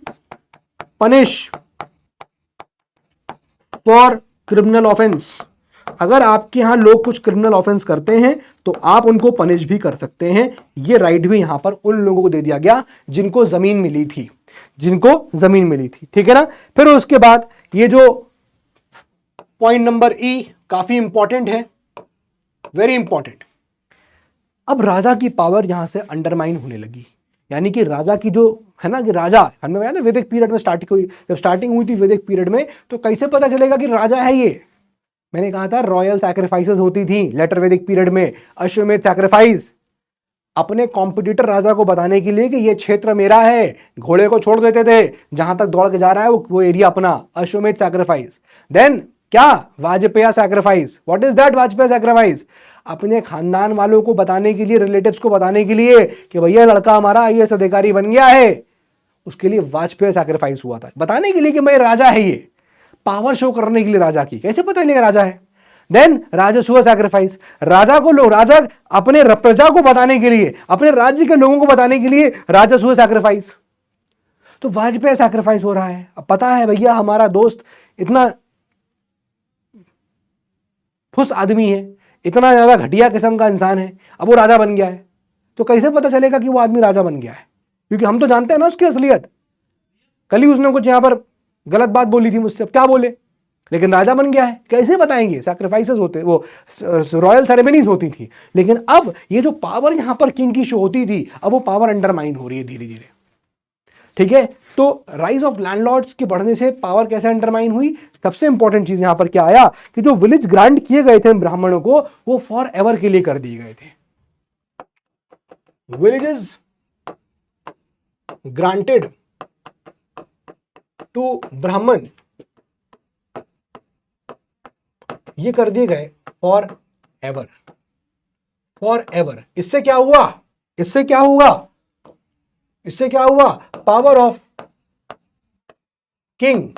punish for criminal offence. अगर आपके यहां लोग कुछ क्रिमिनल ऑफेंस करते हैं तो आप उनको पनिश भी कर सकते हैं। यह राइट भी यहां पर उन लोगों को दे दिया गया जिनको जमीन मिली थी, जिनको जमीन मिली थी, ठीक है ना। फिर उसके बाद ये जो पॉइंट नंबर ई काफी इंपॉर्टेंट है, वेरी इंपॉर्टेंट। अब राजा की पावर यहां से अंडरमाइन होने लगी, यानी कि राजा की जो है ना, कि राजा, हमें याद है वैदिक पीरियड में जब स्टार्टिंग हुई थी वैदिक पीरियड में, तो कैसे पता चलेगा कि राजा है ये? मैंने कहा था रॉयल सैक्रिफाइसेस होती थी लेटर वैदिक पीरियड में, अश्वमेध सैक्रिफाइस, अपने कॉम्पिटिटर राजा को बताने के लिए कि ये क्षेत्र मेरा है। घोड़े को छोड़ देते थे, जहां तक दौड़ के जा रहा है वो एरिया अपना, अश्वमेध सैक्रिफाइस। देन क्या, Vajapeya sacrifice. What is that Vajapeya sacrifice? अपने खानदान वालों को बताने के लिए, रिलेटिव्स को बताने के लिए कि भैया लड़का हमारा आईएएस अधिकारी बन गया है, उसके लिए वाजपेय सैक्रिफाइस हुआ था, बताने के लिए कि मैं राजा है, ये पावर शो करने के लिए राजा की। कैसे पता चलेगा राजा है? देन राजसूय सैक्रिफाइस, राजा को लोग, राजा अपने प्रजा को बताने के लिए, अपने राज्य के लोगों को बताने के लिए राजसूय सैक्रिफाइस। तो वाजपेय सैक्रिफाइस हो रहा है। अब पता है भैया हमारा दोस्त इतना फुस आदमी है, इतना ज्यादा घटिया किस्म का इंसान है, अब वो राजा बन गया है, तो कैसे पता चलेगा कि वो आदमी राजा बन गया है? क्योंकि हम तो जानते हैं ना उसकी असलियत। कल ही उसने कुछ यहां पर गलत बात बोली थी मुझसे, अब क्या बोले, लेकिन राजा बन गया है। कैसे बताएंगे? सैक्रिफाइसेस होते, वो रॉयल सेरेमनीज होती थी। लेकिन अब ये जो पावर यहां पर किंग की शो होती थी, अब वो पावर अंडरमाइन हो रही है धीरे धीरे, ठीक है। तो राइज ऑफ लैंडलॉर्ड्स के बढ़ने से पावर कैसे अंडरमाइन हुई? सबसे इंपॉर्टेंट चीज यहां पर क्या आया कि जो विलेज ग्रांट किए गए थे ब्राह्मणों को, वो फॉर एवर के लिए कर दिए गए थे। विलेजेस ग्रांटेड टू ब्राह्मण, ये कर दिए गए फॉर एवर, फॉर एवर। इससे क्या हुआ? इससे क्या हुआ? इससे क्या हुआ? पावर ऑफ किंग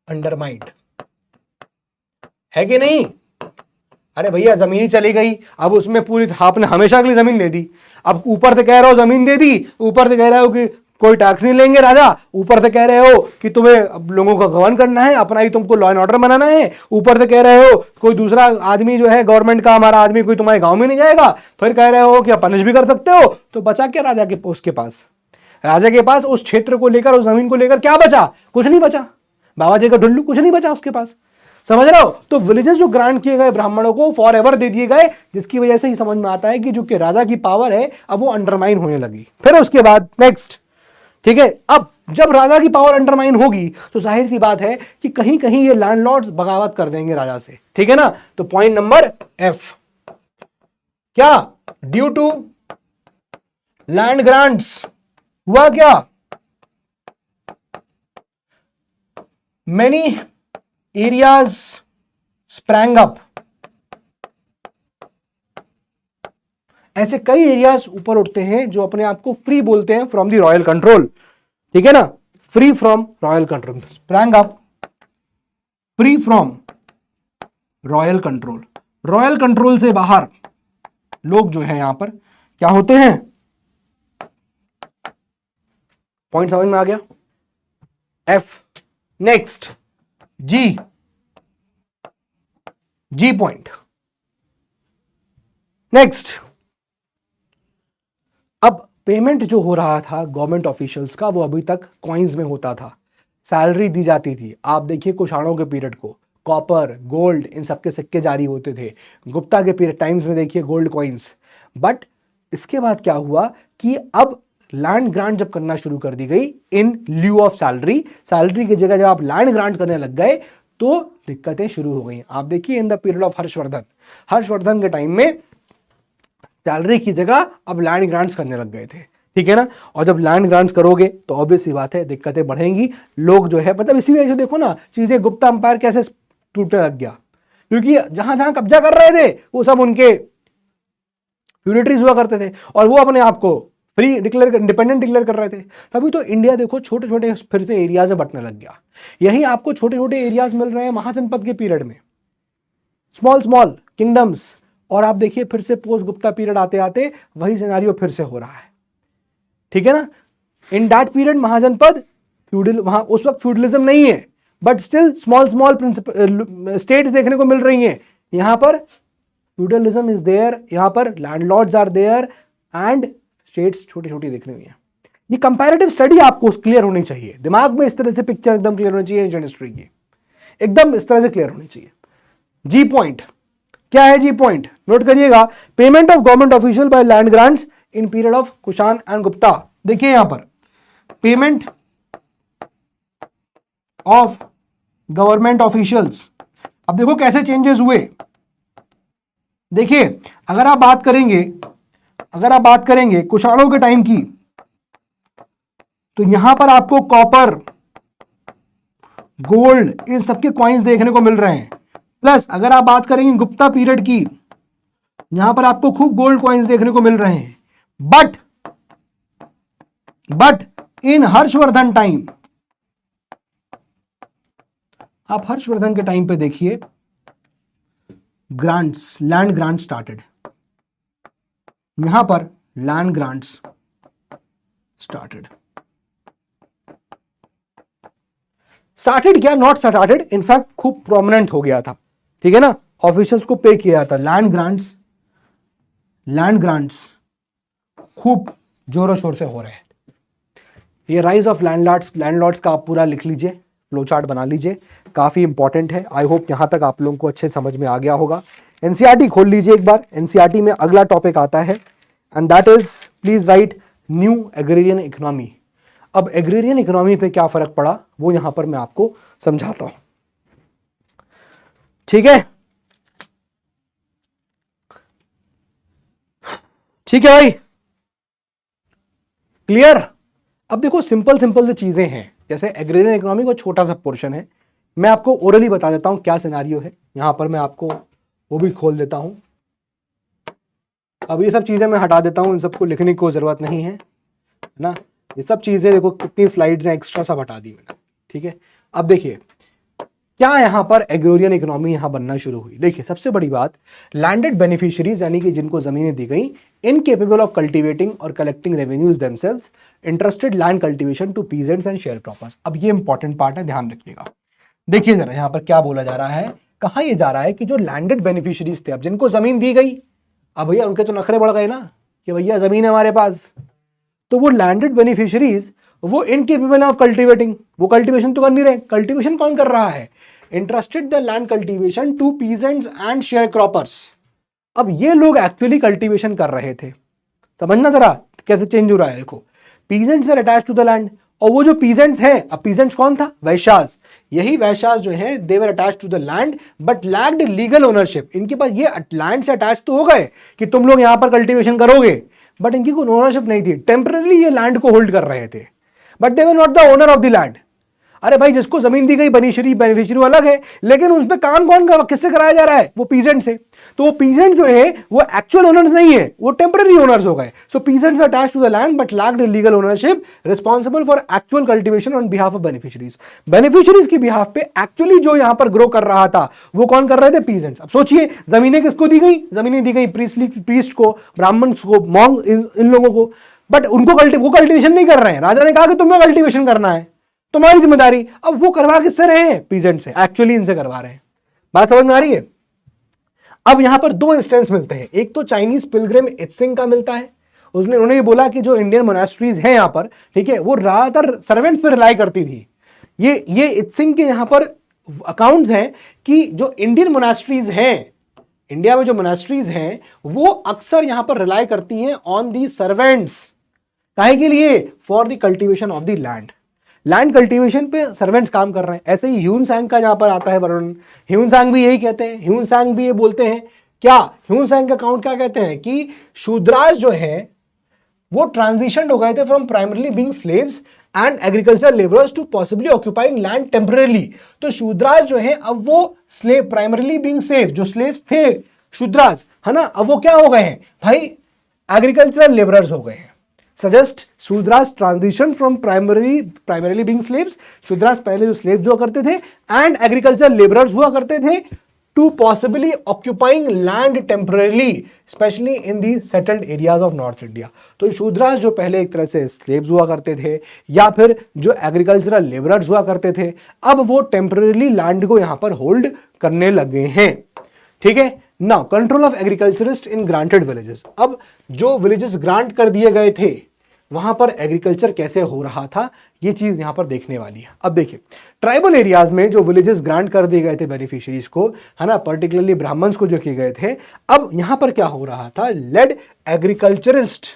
अंडरमाइंड, है कि नहीं? अरे भैया जमीन ही चली गई, अब उसमें पूरी आपने हमेशा के लिए जमीन दे दी। अब ऊपर से कह रहे हो जमीन दे दी, ऊपर से कह रहे हो कि कोई टैक्स नहीं लेंगे राजा, ऊपर से कह रहे हो कि तुम्हें अब लोगों का गवर्न करना है, अपना ही तुमको लॉ एंड ऑर्डर बनाना है, ऊपर से कह रहे हो कोई दूसरा आदमी जो है गवर्नमेंट का हमारा आदमी कोई तुम्हारे गांव में नहीं जाएगा, फिर कह रहे हो कि पनिश भी कर सकते हो। तो बचा क्या राजा के उसके पास? राजा के पास उस क्षेत्र को लेकर, उस जमीन को लेकर क्या बचा? कुछ नहीं बचा। बाबा जी का ढुल्लू, कुछ नहीं बचा उसके पास, समझ रहे हो? तो विलेजेस जो ग्रांट किए गए ब्राह्मणों को फॉर एवर दे दिए गए, जिसकी वजह से ही समझ में आता है कि जो कि राजा की पावर है अब वो अंडरमाइन होने लगी। फिर उसके बाद नेक्स्ट, ठीक है, अब जब राजा की पावर अंडरमाइन होगी तो जाहिर सी बात है कि कहीं कहीं ये लैंडलॉर्ड्स बगावत कर देंगे राजा से, ठीक है ना। तो पॉइंट नंबर एफ, क्या, ड्यू टू लैंड ग्रांट्स हुआ क्या? मेनी एरियाज स्प्रैंग अप, ऐसे कई एरियाज ऊपर उठते हैं जो अपने आप को फ्री बोलते हैं फ्रॉम द रॉयल कंट्रोल, ठीक है ना, free from royal control, sprang up, free from royal control. Royal control से बाहर लोग जो है यहां पर क्या होते हैं? पॉइंट समझ में आ गया? एफ, नेक्स्ट जी, जी पॉइंट, नेक्स्ट। अब पेमेंट जो हो रहा था गवर्नमेंट ऑफिशियल्स का, वो अभी तक कॉइन्स में होता था, सैलरी दी जाती थी। आप देखिए कुषाणों के पीरियड को, कॉपर, गोल्ड, इन सबके सिक्के जारी होते थे। गुप्ता के पीरियड टाइम्स में देखिए गोल्ड कॉइन्स। बट इसके बाद क्या हुआ कि अब लैंड ग्रांट जब करना शुरू कर दी गई इन ल्यू ऑफ सैलरी, सैलरी की जगह जब आप लैंड ग्रांट करने लग गए तो दिक्कतें शुरू हो गई। आप देखिए in the period of Harshvardhan, Harshvardhan के टाइम में सैलरी की जगह अब लैंड ग्रांट्स करने लग गए थे, ठीक है ना। और जब लैंड ग्रांट्स करोगे तो ऑब्वियस सी बात है दिक्कतें बढ़ेंगी। लोग जो है मतलब इसी वजह से देखो ना चीजें, गुप्ता अंपायर कैसे टूटने लग गया, क्योंकि जहां जहां कब्जा कर रहे थे वो सब उनके फ्यूडेटरीज हुआ करते थे और वो अपने आप को फ्री डिक्लेयर, इंडिपेंडेंट डिक्लेयर कर रहे थे। तभी तो इंडिया देखो छोटे छोटे फिर से एरियाज में बंटने लग गया। यही आपको छोटे छोटे एरियाज मिल रहे हैं महाजनपद के पीरियड में, स्मॉल स्मॉल किंगडम्स। और आप देखिए फिर से पोस्ट गुप्ता पीरियड आते आते वही सिनेरियो फिर से हो रहा है, ठीक है ना। इन दैट पीरियड महाजनपद फ्यूडल, वहां उस वक्त फ्यूडलिज्म नहीं है, but still small small states देखने को मिल रही हैं। यहां पर फ्यूडलिज्म इज देयर, यहां पर landlords are there and states छोटी छोटी दिख रही हैं। ये कंपैरेटिव स्टडी आपको क्लियर होनी चाहिए, दिमाग में इस तरह से पिक्चर एकदम क्लियर होनी चाहिए एंशिएंट हिस्ट्री की, एकदम इस तरह से क्लियर होनी चाहिए। जी पॉइंट क्या है? जी पॉइंट नोट करिएगा, payment of government official by land grants in period of Kushan and Gupta. देखिए यहां पर पेमेंट ऑफ गवर्नमेंट ऑफिशियल्स, अब देखो कैसे चेंजेस हुए। देखिए अगर आप बात करेंगे कुषाणों के टाइम की, तो यहां पर आपको कॉपर, गोल्ड, इन सबके कॉइन्स देखने को मिल रहे हैं। प्लस अगर आप बात करेंगे गुप्ता पीरियड की, यहां पर आपको खूब गोल्ड कॉइन्स देखने को मिल रहे हैं। बट इन हर्षवर्धन टाइम, आप हर्षवर्धन के टाइम पे देखिए ग्रांट्स, लैंड ग्रांट स्टार्टेड, यहां पर लैंड ग्रांट्स स्टार्टेड क्या, नॉट स्टार्टेड, इनफैक्ट खूब प्रोमिनेंट हो गया था, ठीक है ना। ऑफिशियल्स को पे किया था लैंड ग्रांट्स खूब जोरों शोर से हो रहे हैं। ये राइज ऑफ लैंडलॉर्ड्स का आप पूरा लिख लीजिए, फ्लो चार्ट बना लीजिए, काफी इंपॉर्टेंट है। आई होप यहां तक आप लोगों को अच्छे समझ में आ गया होगा। एनसीईआरटी खोल लीजिए एक बार, एनसीईआरटी में अगला टॉपिक आता है and that is, please right new agrarian economy. अब एग्रेरियन इकोनॉमी पे क्या फर्क पड़ा वो यहां पर मैं आपको समझाता हूं, ठीक है? ठीक है भाई, क्लियर? अब देखो सिंपल सिंपल जो चीजें हैं, जैसे एग्रेरियन इकोनॉमी को छोटा सा पोर्शन है, मैं आपको ओरली बता देता हूं क्या सिनेरियो है। यहां पर मैं आपको वो भी खोल देता हूं। अब ये सब चीजें मैं हटा देता हूं, इन सबको लिखने की कोई जरूरत नहीं है ना। ये सब चीजें देखो कितनी स्लाइड्स हैं, एक्स्ट्रा सब हटा दी मैंने, ठीक है। अब देखिए क्या यहां पर एग्रेरियन इकोनॉमी यहां बनना शुरू हुई। देखिए सबसे बड़ी बात, लैंडेड बेनिफिशियरीज यानी कि जिनको जमीनें दी गई, इनकेपेबल ऑफ कल्टीवेटिंग और collecting revenues themselves, interested land cultivation to peasants and share croppers. अब ये इंपॉर्टेंट पार्ट है, ध्यान रखिएगा। देखिए जरा यहां पर क्या बोला जा रहा है, कहा यह जा रहा है कि जो लैंडेड बेनिफिशियरीज थे, अब जिनको जमीन दी गई, अब भैया उनके तो नखरे बढ़ गए ना कि भैया जमीन है हमारे पास, तो वो लैंडेड बेनिफिशियरीज वो इनकेपेबल ऑफ कल्टीवेटिंग, वो कल्टीवेशन तो कर नहीं रहे। कल्टीवेशन कौन कर रहा है? Interested the land cultivation to peasants and share croppers. अब ये लोग एक्चुअली कल्टीवेशन कर रहे थे, समझना जरा कैसे चेंज हो रहा है। देखो peasants are attached to the land, और वो जो पीजेंट्स हैं, अब पीजेंट्स कौन था? वैश्यास। यही वैश्यास जो है they were attached to the land but lacked legal ownership. इनके पास ये लैंड से अटैच तो हो गए कि तुम लोग यहां पर कल्टीवेशन करोगे, बट इनकी कोई ओनरशिप नहीं थी। टेम्पररी ये लैंड को होल्ड कर रहे थे, but they were not the owner of the land. अरे भाई जिसको जमीन दी गई बेनिफिशियरी अलग है, लेकिन उस पर काम कौन कर, किससे कराया जा रहा है? वो पीजेंट से। तो वो पीजेंट जो है वो एक्चुअल ओनर्स नहीं है, वो टेम्पररी ओनर्स हो गए। So peasants are attached to the land but lacked legal ownership, responsible for actual cultivation on behalf of beneficiaries. Beneficiaries की बिहाफ पे एक्चुअली जो यहां पर ग्रो कर रहा था वो कौन कर रहे थे? पीजेंट्स। अब सोचिए जमीनें किसको दी गई? जमीनें दी गई प्रीस्ट को, ब्राह्मण्स को, मॉन्ग, इन लोगों को, बट उनको वो कल्टीवेशन नहीं कर रहे हैं। राजा ने कहा कि तुम्हें कल्टीवेशन करना है, तुम्हारी जिम्मेदारी। अब वो करवा किससे रहे हैं? पीजेंट से, एक्चुअली इनसे करवा रहे हैं। बात समझ में आ रही है? अब यहां पर दो इंस्टेंस मिलते हैं, एक तो चाइनीज पिलग्रिम इत्सिंग का मिलता है। उन्होंने ये बोला कि जो इंडियन मोनास्ट्रीज हैं यहां पर, ठीक है, वो ज्यादातर सर्वेंट्स पर रिलाई करती थी। ये इत्सिंग के यहां पर अकाउंट्स हैं कि जो इंडियन मोनास्ट्रीज हैं, इंडिया में जो मोनास्ट्रीज हैं, वो अक्सर यहां पर रिलाई करती हैं ऑन दी सर्वेंट्स। काहे के लिए? For the cultivation of the land. Land cultivation पे सर्वेंट्स काम कर रहे हैं। ऐसे ही ह्यून सांग का यहां पर आता है वर्णन, ह्यून सांग भी यही कहते हैं। ह्यून सांग भी ये बोलते हैं क्या, ह्यून सांग का अकाउंट क्या कहते हैं कि शूद्रास जो है वो ट्रांजिशन हो गए थे from primarily being slaves and agriculture labourers to possibly occupying land temporarily. तो शूद्रास जो है अब वो स्लेव, प्राइमरली बीइंग स्लेव, जो स्लेव्स थे शूद्रास, है ना, अब वो क्या हो गए हैं भाई? एग्रीकल्चरल लेबरर्स हो गए हैं। Suggest Shudras transition from primarily being slaves, Shudras पहले जो स्लेव्स हुआ करते थे एंड एग्रीकल्चर लेबरर्स हुआ करते थे, to possibly occupying land temporarily specially in the settled areas of north India. तो शूद्रास जो पहले एक तरह से स्लेव्स हुआ करते थे या फिर जो एग्रीकल्चरल लेबरर्स हुआ करते थे, अब वो टेम्पररीली लैंड को यहां पर होल्ड करने लगे हैं। ठीक है, now control of agriculturist in granted villages. अब जो विलेजेस ग्रांट कर दिए गए थे वहां पर एग्रीकल्चर कैसे हो रहा था, ये चीज यहां पर देखने वाली है। अब देखिए, ट्राइबल एरियाज में जो विलेजेस ग्रांट कर दिए गए थे बेनिफिशियरीज को, है ना, पर्टिकुलरली ब्राह्मण्स को जो किए गए थे, अब यहां पर क्या हो रहा था, led agriculturist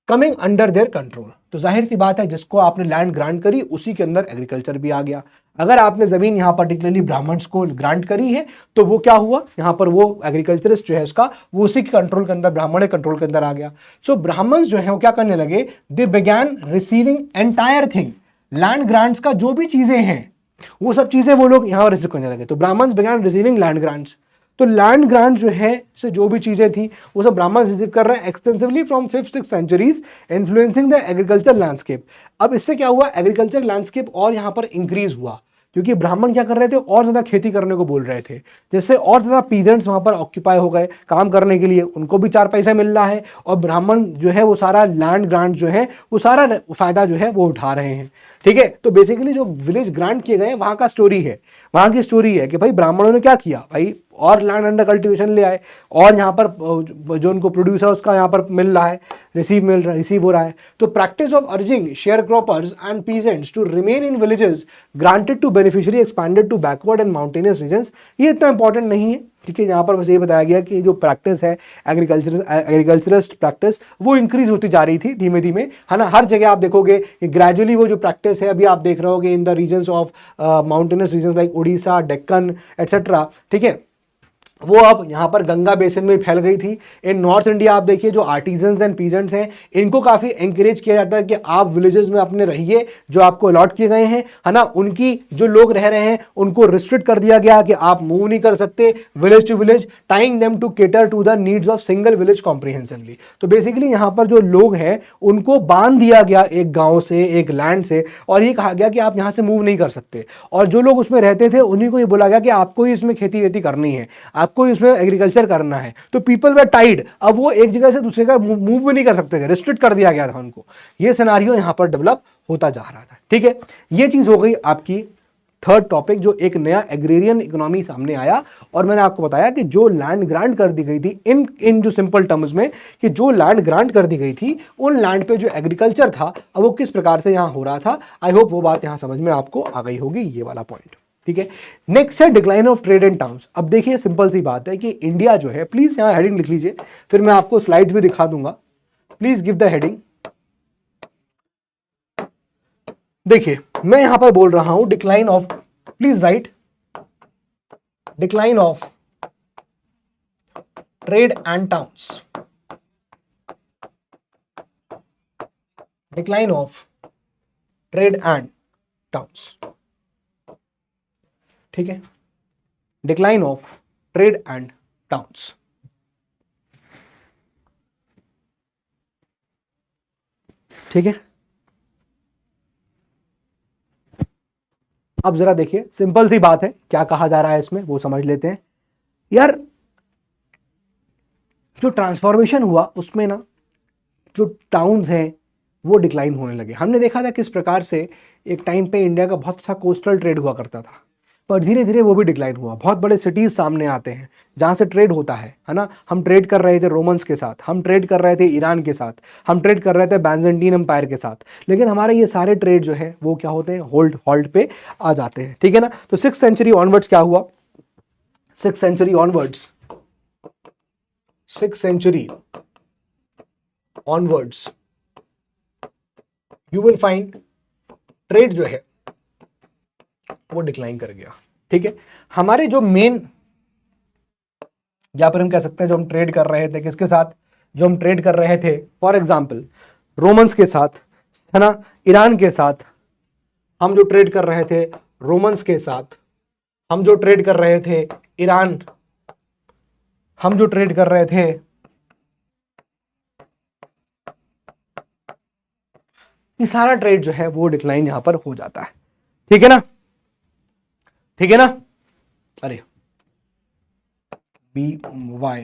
coming under their control. तो जाहिर सी बात है, जिसको आपने लैंड ग्रांट करी उसी के अंदर एग्रीकल्चर भी आ गया। अगर आपने जमीन यहां पर्टिकुलरली ब्राह्मण्स को ग्रांट करी है तो वो क्या हुआ, यहां पर वो एग्रीकल्चरिस्ट जो है उसका, वो उसी के कंट्रोल के अंदर, ब्राह्मण कंट्रोल के अंदर आ गया। सो ब्राह्मण्स जो है वो क्या करने लगे, they began receiving entire thing, land grants का जो भी चीजें हैं वो सब चीजें वो लोग यहां रिसीव करने लगे। तो Brahmins began receiving land grants. तो लैंड ग्रांट जो है से जो भी चीजें थी वो सब ब्राह्मण रिसीव कर रहे हैं extensively from 5th-6th centuries, influencing the agriculture landscape. अब इससे क्या हुआ, एग्रीकल्चर लैंडस्केप और यहां पर इंक्रीज हुआ, क्योंकि ब्राह्मण क्या कर रहे थे, और ज्यादा खेती करने को बोल रहे थे, जिससे और ज्यादा पीजेंट्स वहां पर ऑक्यूपाई हो गए काम करने के लिए, उनको भी 4 पैसा मिल रहा है, और ब्राह्मण जो है वो सारा लैंड ग्रांट जो है वो सारा फायदा जो है वो उठा रहे हैं। ठीक है, तो बेसिकली जो विलेज ग्रांट किए गए वहां का स्टोरी है, वहां की स्टोरी है कि भाई ब्राह्मणों ने क्या किया, भाई और लैंड अंडर कल्टीवेशन ले आए, और यहाँ पर जो उनको प्रोड्यूस है उसका यहाँ पर मिल रहा है, रिसीव हो रहा है। तो practice of urging share croppers and peasants to remain in villages granted to beneficiary expanded to backward and mountainous regions, ये इतना इंपॉर्टेंट नहीं है। ठीक है, यहाँ पर बस ये बताया गया कि जो प्रैक्टिस है एग्रीकल्चरिस्ट प्रैक्टिस, वो इंक्रीज होती जा रही थी धीमे धीमे, है ना। हर जगह आप देखोगे कि ग्रेजुअली वो जो प्रैक्टिस है, अभी आप देख रहे होगे in the regions of mountainous regions like Orissa, Deccan etcetera, ठीक है, वो अब यहाँ पर गंगा बेसिन में फैल गई थी। इन नॉर्थ इंडिया आप देखिए जो आर्टिजन्स एंड पीजेंट्स हैं, इनको काफ़ी एंकरेज किया जाता है कि आप विलेजेस में अपने रहिए, जो आपको अलॉट किए गए हैं, है ना, उनकी जो लोग रह रहे हैं उनको रिस्ट्रिक्ट कर दिया गया कि आप मूव नहीं कर सकते village to village, tying them to cater to the needs of single village comprehensively. तो बेसिकली यहाँ पर जो लोग हैं उनको बांध दिया गया एक गाँव से, एक लैंड से, और ये कहा गया कि आप यहाँ से मूव नहीं कर सकते, और जो लोग उसमें रहते थे उन्हीं को ये बोला गया कि आपको ही इसमें खेती वेती करनी है, आपको इसमें एग्रीकल्चर करना है। तो पीपल वर टाइड, अब वो एक जगह से दूसरे जगह मूव भी नहीं कर सकते थे, रिस्ट्रिक्ट कर दिया गया था उनको। ये सिनेरियो यहां पर डेवलप होता जा रहा था। ठीक है, ये चीज हो गई आपकी थर्ड टॉपिक, जो एक नया एग्रेरियन इकोनॉमी सामने आया। और मैंने आपको बताया कि जो लैंड ग्रांट कर दी गई थी, इन जो सिंपल टर्म्स में, कि जो लैंड ग्रांट कर दी गई थी उन लैंड पे जो एग्रीकल्चर था अब वो किस प्रकार से यहां हो रहा था। आई होप वो बात यहां समझ में आपको आ गई होगी, ये वाला पॉइंट। ठीक है, नेक्स्ट है decline of trade and towns. अब देखिए सिंपल सी बात है कि इंडिया जो है, प्लीज यहां हेडिंग लिख लीजिए, फिर मैं आपको स्लाइड्स भी दिखा दूंगा। Please give the heading. देखिए मैं यहां पर बोल रहा हूं decline of, please right, decline of trade and towns, decline of trade and towns. ठीक है, decline of trade and towns. ठीक है, अब जरा देखिए सिंपल सी बात है, क्या कहा जा रहा है इसमें वो समझ लेते हैं। यार जो ट्रांसफॉर्मेशन हुआ उसमें ना जो टाउन्स हैं वो डिक्लाइन होने लगे। हमने देखा था किस प्रकार से एक टाइम पे इंडिया का बहुत अच्छा कोस्टल ट्रेड हुआ करता था, पर धीरे धीरे वो भी डिक्लाइन हुआ। बहुत बड़े सिटीज सामने आते हैं जहां से ट्रेड होता है ना। हम ट्रेड कर रहे थे रोमन्स के साथ, हम ट्रेड कर रहे थे ईरान के साथ, हम ट्रेड कर रहे थे बैजेंटीन एम्पायर के साथ, लेकिन हमारे ये सारे ट्रेड जो है वो क्या होते हैं, हॉल्ट पे आ जाते हैं। ठीक है ना। तो 6th सेंचुरी ऑनवर्ड्स क्या हुआ, 6th century onwards, 6th century onwards you will find trade जो है वो डिक्लाइन कर गया। ठीक है, हमारे जो मेन, या फिर हम कह सकते हैं जो हम ट्रेड कर रहे थे किसके साथ, जो हम ट्रेड कर रहे थे फॉर एग्जांपल रोमन्स के साथ, है ना, ईरान के साथ, हम जो ट्रेड कर रहे थे रोमन्स के साथ, हम जो ट्रेड कर रहे थे ईरान, हम जो ट्रेड कर रहे थे ये सारा ट्रेड जो है वो डिक्लाइन यहां पर हो जाता है। ठीक है ना, ठीक है ना, अरे बी वाई,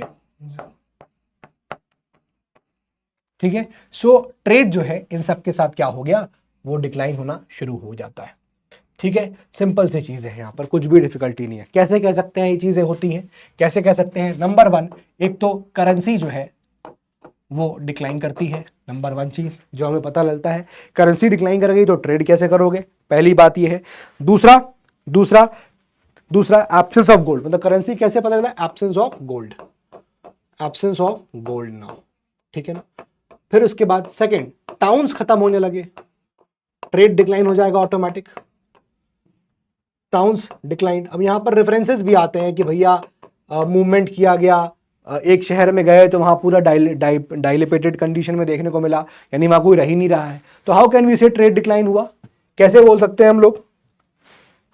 ठीक है। सो ट्रेड जो है इन सब के साथ क्या हो गया, वो डिक्लाइन होना शुरू हो जाता है। ठीक है, सिंपल सी चीजें हैं, यहां पर कुछ भी डिफिकल्टी नहीं है। कैसे कह सकते हैं ये चीजें होती हैं, कैसे कह सकते हैं? नंबर वन, एक तो करेंसी जो है वो डिक्लाइन करती है। नंबर वन चीज जो हमें पता लगता है, करेंसी डिक्लाइन कर गई तो ट्रेड कैसे करोगे, पहली बात ये है। दूसरा दूसरा दूसरा एब्सेंस ऑफ गोल्ड, मतलब करेंसी कैसे पता चला, absence of gold, absence of gold now, ठीक है ना। फिर उसके बाद सेकंड, टाउन्स खत्म होने लगे, ट्रेड डिक्लाइन हो जाएगा ऑटोमेटिक, टाउन्स डिक्लाइन। अब यहां पर रेफरेंसेस भी आते हैं कि भैया मूवमेंट किया गया, एक शहर में गए तो वहां पूरा डाइलेपेटेड कंडीशन में देखने को मिला, यानी वहां कोई रह ही नहीं रहा है। तो how can we say trade decline हुआ, कैसे बोल सकते हैं हम लोग,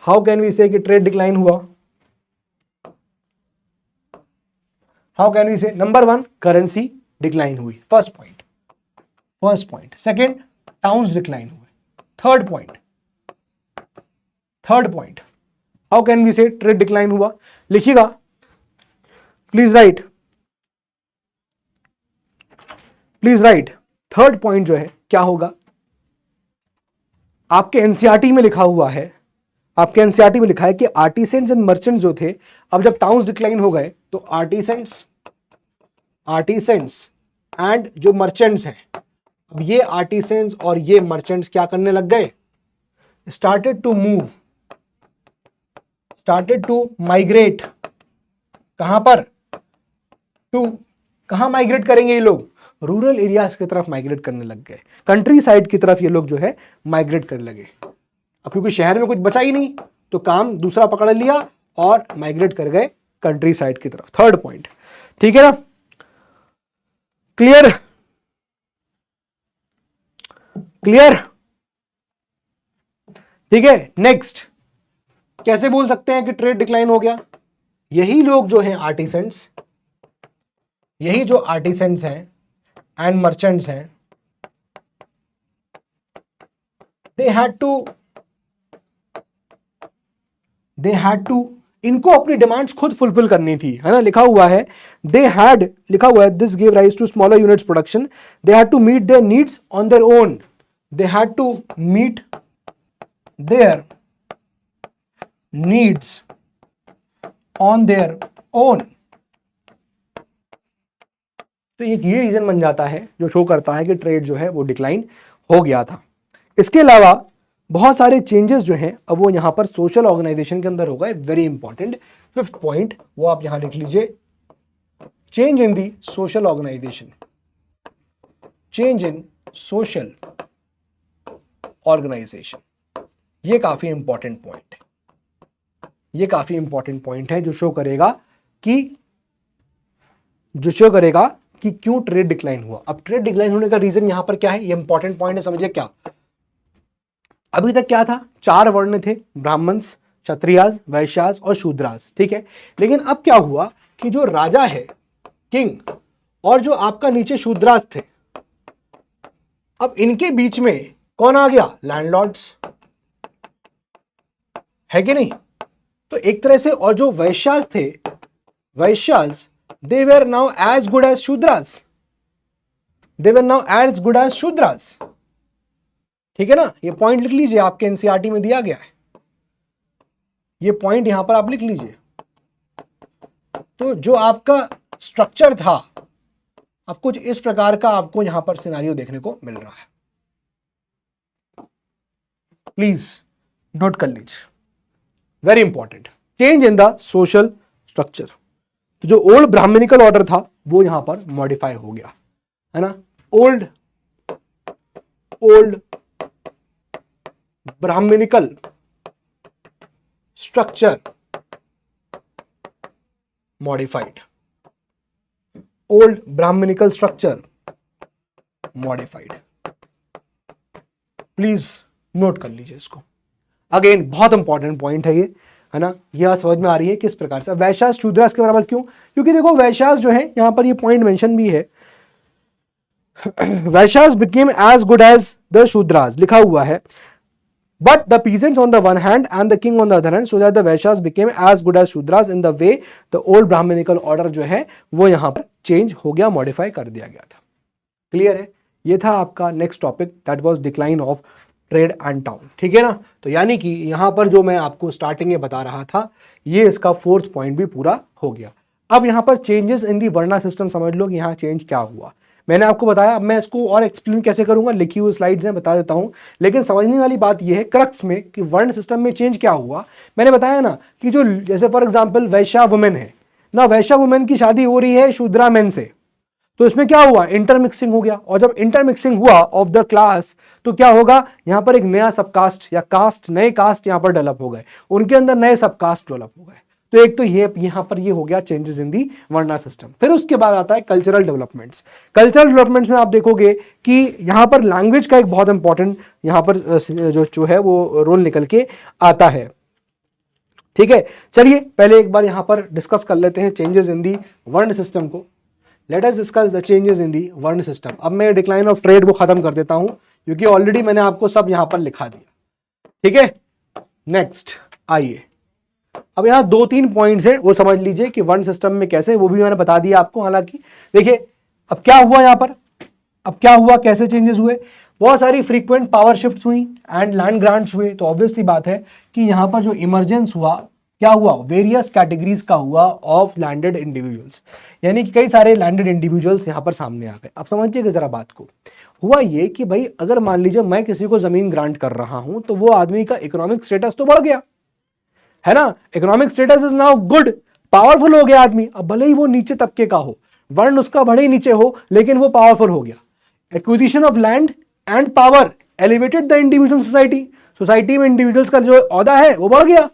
हाउ कैन वी से कि ट्रेड डिक्लाइन हुआ, how can we say? Number one, currency decline हुई, first point. Second, towns decline हुए, third point, how can we say trade decline हुआ? लिखिएगा प्लीज राइट। थर्ड पॉइंट जो है क्या होगा, आपके एनसीईआरटी में लिखा हुआ है, आपके एनसीईआरटी में लिखा है कि आर्टिसेंस एंड मर्चेंट्स जो थे, अब जब टाउन्स डिक्लाइन हो गए तो आर्टिसेंस एंड जो मर्चेंट्स हैं, अब ये आर्टिसेंस और ये मर्चेंट्स क्या करने लग गए, स्टार्टेड टू माइग्रेट, कहां पर, टू, कहां माइग्रेट करेंगे ये लोग, रूरल एरियाज की तरफ माइग्रेट करने लग गए, कंट्री साइड की तरफ ये लोग जो है माइग्रेट करने लगे। अब क्योंकि शहर में कुछ बचा ही नहीं तो काम दूसरा पकड़ लिया और माइग्रेट कर गए कंट्री साइड की तरफ, थर्ड पॉइंट, ठीक है ना, क्लियर, ठीक है। नेक्स्ट, कैसे बोल सकते हैं कि ट्रेड डिक्लाइन हो गया, यही लोग जो हैं आर्टिसेंट्स, यही जो आर्टिसेंट्स हैं एंड मर्चेंट्स हैं, दे हैड टू, इनको अपनी डिमांड्स खुद फुलफिल करनी थी, है ना, लिखा हुआ है this give rise to smaller units production, they had to meet their needs on their own, they had to meet their needs on their own. तो ये रीजन बन जाता है जो शो करता है कि ट्रेड जो है वो डिक्लाइन हो गया था। इसके अलावा बहुत सारे चेंजेस जो हैं अब वो यहां पर सोशल ऑर्गेनाइजेशन के अंदर हो गए, वेरी इंपॉर्टेंट, फिफ्थ पॉइंट वो आप यहां लिख लीजिए, change in the social organisation, change in social organisation, ये काफी इंपॉर्टेंट पॉइंट है, ये काफी इंपॉर्टेंट पॉइंट है जो शो करेगा कि क्यों ट्रेड डिक्लाइन हुआ। अब ट्रेड डिक्लाइन होने का रीजन यहां पर क्या है, ये इंपॉर्टेंट पॉइंट है, समझिए क्या। अभी तक क्या था, 4 वर्ण थे, ब्राह्मण्स, क्षत्रियाज, वैश्याज और शूद्राज, ठीक है। लेकिन अब क्या हुआ कि जो राजा है, किंग, और जो आपका नीचे शूद्राज थे, अब इनके बीच में कौन आ गया, लैंडलॉर्ड्स, है कि नहीं। तो एक तरह से, और जो वैश्याज थे, Vaishyas, they were now as good as Shudras, ठीक है ना। ये पॉइंट लिख लीजिए, आपके एनसीईआरटी में दिया गया है, ये पॉइंट यहां पर आप लिख लीजिए। तो जो आपका स्ट्रक्चर था, अब कुछ इस प्रकार का आपको यहां पर सिनेरियो देखने को मिल रहा है, प्लीज नोट कर लीजिए, very important, change in the social structure. तो जो ओल्ड ब्राह्मणिकल ऑर्डर था वो यहां पर मॉडिफाई हो गया, है ना, old Brahmanical structure modified, old Brahmanical structure modified, please note कर लीजिए इसको। अगेन बहुत इंपॉर्टेंट पॉइंट है ये, है ना, यह समझ में आ रही है किस प्रकार से वैश्यास शूद्रास के बराबर क्यों, क्योंकि देखो वैश्यास जो है यहां पर ये पॉइंट मेंशन भी है, Vaishyas became as good as the Shudras लिखा हुआ है, but the peasants on the one hand and the king on the other hand, so that the Vaishyas became as good as Shudras in the way the old Brahmanical order जो है वो यहां पर change हो गया, मॉडिफाई कर दिया गया था। क्लियर है? ये था आपका next topic, that was decline of trade and town. ठीक है ना? तो यानी कि यहां पर जो मैं आपको स्टार्टिंग में बता रहा था, ये इसका फोर्थ पॉइंट भी पूरा हो गया। अब यहां पर changes in the varna system समझ लो कि यहां चेंज क्या हुआ। मैंने आपको बताया, अब मैं इसको और एक्सप्लेन कैसे करूंगा, लिखी हुई स्लाइड्स में बता देता हूं, लेकिन समझने वाली बात यह है क्रक्स में कि वर्ण सिस्टम में चेंज क्या हुआ। मैंने बताया ना कि जो जैसे फॉर एग्जाम्पल वैश्या वुमेन है ना, वैश्या वुमेन की शादी हो रही है शूद्रा मेन से, तो इसमें क्या हुआ, इंटरमिक्सिंग हो गया। और जब इंटरमिक्सिंग हुआ ऑफ द क्लास, तो क्या होगा, यहां पर एक नया सबकास्ट या कास्ट, नए कास्ट यहां पर डेवलप हो गए, उनके अंदर नए सबकास्ट डेवलप हो गए। तो एक तो ये यहां पर ये हो गया changes in the varna system. फिर उसके बाद आता है कल्चरल डेवलपमेंट्स। कल्चरल डेवलपमेंट्स में आप देखोगे कि यहां पर लैंग्वेज का एक बहुत इंपॉर्टेंट यहां पर जो है वो रोल निकल के आता है। ठीक है, चलिए पहले एक बार यहां पर डिस्कस कर लेते हैं changes in the varna system को। Let us discuss the changes in the varna system. अब मैं डिक्लाइन ऑफ ट्रेड को खत्म कर देता हूं, क्योंकि ऑलरेडी मैंने आपको सब यहां पर लिखा दिया। ठीक है, नेक्स्ट आइए, अब यहां 2-3 पॉइंट्स हैं, वो समझ लीजिए कि वर्ण सिस्टम में कैसे, वो भी मैंने बता दिया आपको। हालांकि देखिए अब क्या हुआ यहां पर, अब क्या हुआ, कैसे चेंजेस हुए, बहुत सारी फ्रीक्वेंट पावर शिफ्ट्स हुई एंड लैंड ग्रांट्स हुए। तो ऑब्वियसली बात है कि यहां पर जो इमरजेंस हुआ, क्या हुआ, वेरियस कैटेगरीज का हुआ ऑफ लैंडेड इंडिविजुअल्स, यानी कि कई सारे लैंडेड इंडिविजुअल्स यहां पर सामने आ गए। अब समझिएगा जरा बात को। हुआ ये कि भाई अगर मान लीजिए मैं किसी को जमीन ग्रांट कर रहा हूं, तो वो आदमी का इकोनॉमिक स्टेटस तो बढ़ गया है ना, economic status is now good, powerful हो गया आदमी। अब भले ही वो नीचे तबके का हो, वर्ण उसका भले ही नीचे हो, लेकिन वो पावरफुल हो गया। Acquisition of land and power elevated the individual society, society में इंडिविजुअल्स का जो ओहदा है वो बढ़ गया,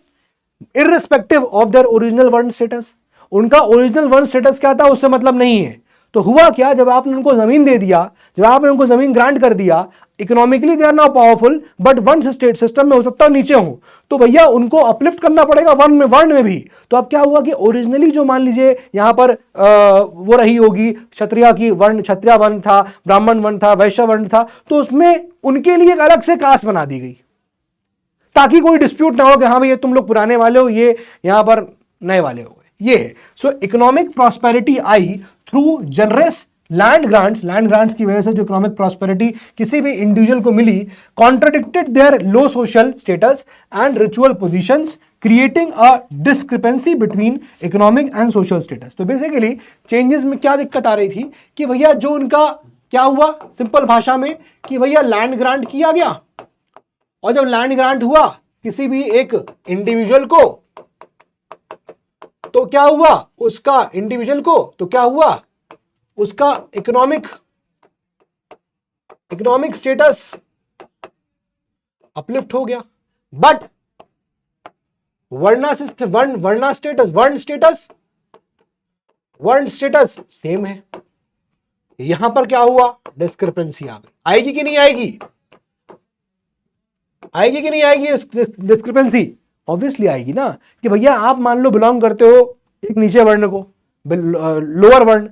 इररिस्पेक्टिव ऑफ देयर ओरिजिनल वर्ण स्टेटस। उनका ओरिजिनल वर्ण स्टेटस क्या था उससे मतलब नहीं है। तो हुआ क्या, जब आपने उनको जमीन दे दिया, जब आपने उनको जमीन ग्रांट कर दिया, economically they are now powerful, but varna state system में हो सकता है नीचे हो, तो भैया उनको अपलिफ्ट करना पड़ेगा वर्ण में भी। तो अब क्या हुआ कि ओरिजिनली जो मान लीजिए यहां पर वो रही होगी क्षत्रिय की वर्ण, क्षत्रिय वर्ण था, ब्राह्मण वर्ण था, वैश्य वर्ण था, तो उसमें उनके लिए एक अलग से कास्ट बना दी गई, ताकि कोई डिस्प्यूट ना हो कि हाँ भाई ये तुम लोग पुराने वाले हो, ये यहां पर नए वाले हो गए। ये है सो इकोनॉमिक प्रॉस्पेरिटी आई थ्रू जनरस लैंड ग्रांट्स की वजह से जो इकोनॉमिक प्रॉस्पेरिटी किसी भी इंडिविजुअल को मिली, contradicted their low social status and ritual positions, creating a discrepancy between economic and social status. तो बेसिकली चेंजेस में क्या दिक्कत आ रही थी कि भैया जो उनका क्या हुआ, सिंपल भाषा में कि भैया लैंड ग्रांट किया गया, और जब लैंड ग्रांट हुआ किसी भी एक इंडिविजुअल को, तो क्या हुआ उसका इंडिविजुअल को, तो क्या हुआ उसका इकोनॉमिक स्टेटस अपलिफ्ट हो गया, बट वर्ण स्टेटस सेम है। यहां पर क्या हुआ, डिस्क्रिपेंसी आ गई। आएगी कि नहीं आएगी, आएगी कि नहीं आएगी डिस्क्रिपेंसी? ऑब्वियसली आएगी ना, कि भैया आप मान लो बिलोंग करते हो एक नीचे वर्ण को, लोअर वर्ण,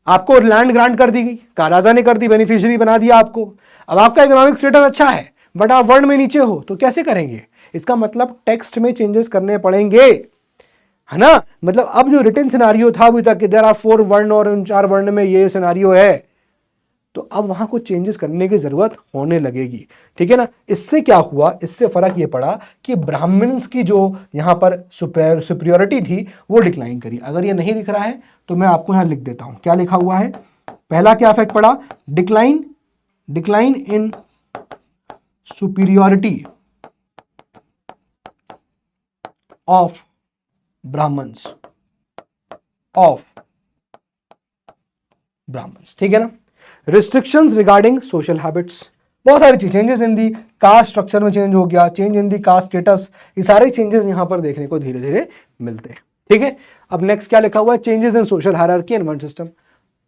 आपको लैंड ग्रांट कर दी गई, राजा ने कर दी, बेनिफिशियरी बना दिया आपको। अब आपका इकोनॉमिक स्टेटस अच्छा है, बट आप वर्ण में नीचे हो, तो कैसे करेंगे? इसका मतलब टेक्स्ट में चेंजेस करने पड़ेंगे, है ना। मतलब अब जो रिटन सिनारियो था अभी तक कि देयर आर 4 वर्ण और उन 4 वर्ण में ये सिनारियो है, तो अब वहां कुछ चेंजेस करने की जरूरत होने लगेगी। ठीक है ना। इससे क्या हुआ, इससे फर्क ये पड़ा कि ब्राह्मण्स की जो यहां पर सुपीरियोरिटी थी वो डिक्लाइन करी। अगर ये नहीं दिख रहा है तो मैं आपको यहां लिख देता हूं, क्या लिखा हुआ है। पहला क्या इफेक्ट पड़ा, decline in superiority of Brahmins, ठीक है ना। रिस्ट्रिक्शंस रिगार्डिंग सोशल हैबिट्स, बहुत सारी changes in the caste structure में चेंज हो गया, change in the caste status, ये सारे चेंजेस यहां पर देखने को धीरे धीरे मिलते हैं। ठीक है, अब नेक्स्ट क्या लिखा हुआ है, changes in social hierarchy and वर्ण सिस्टम।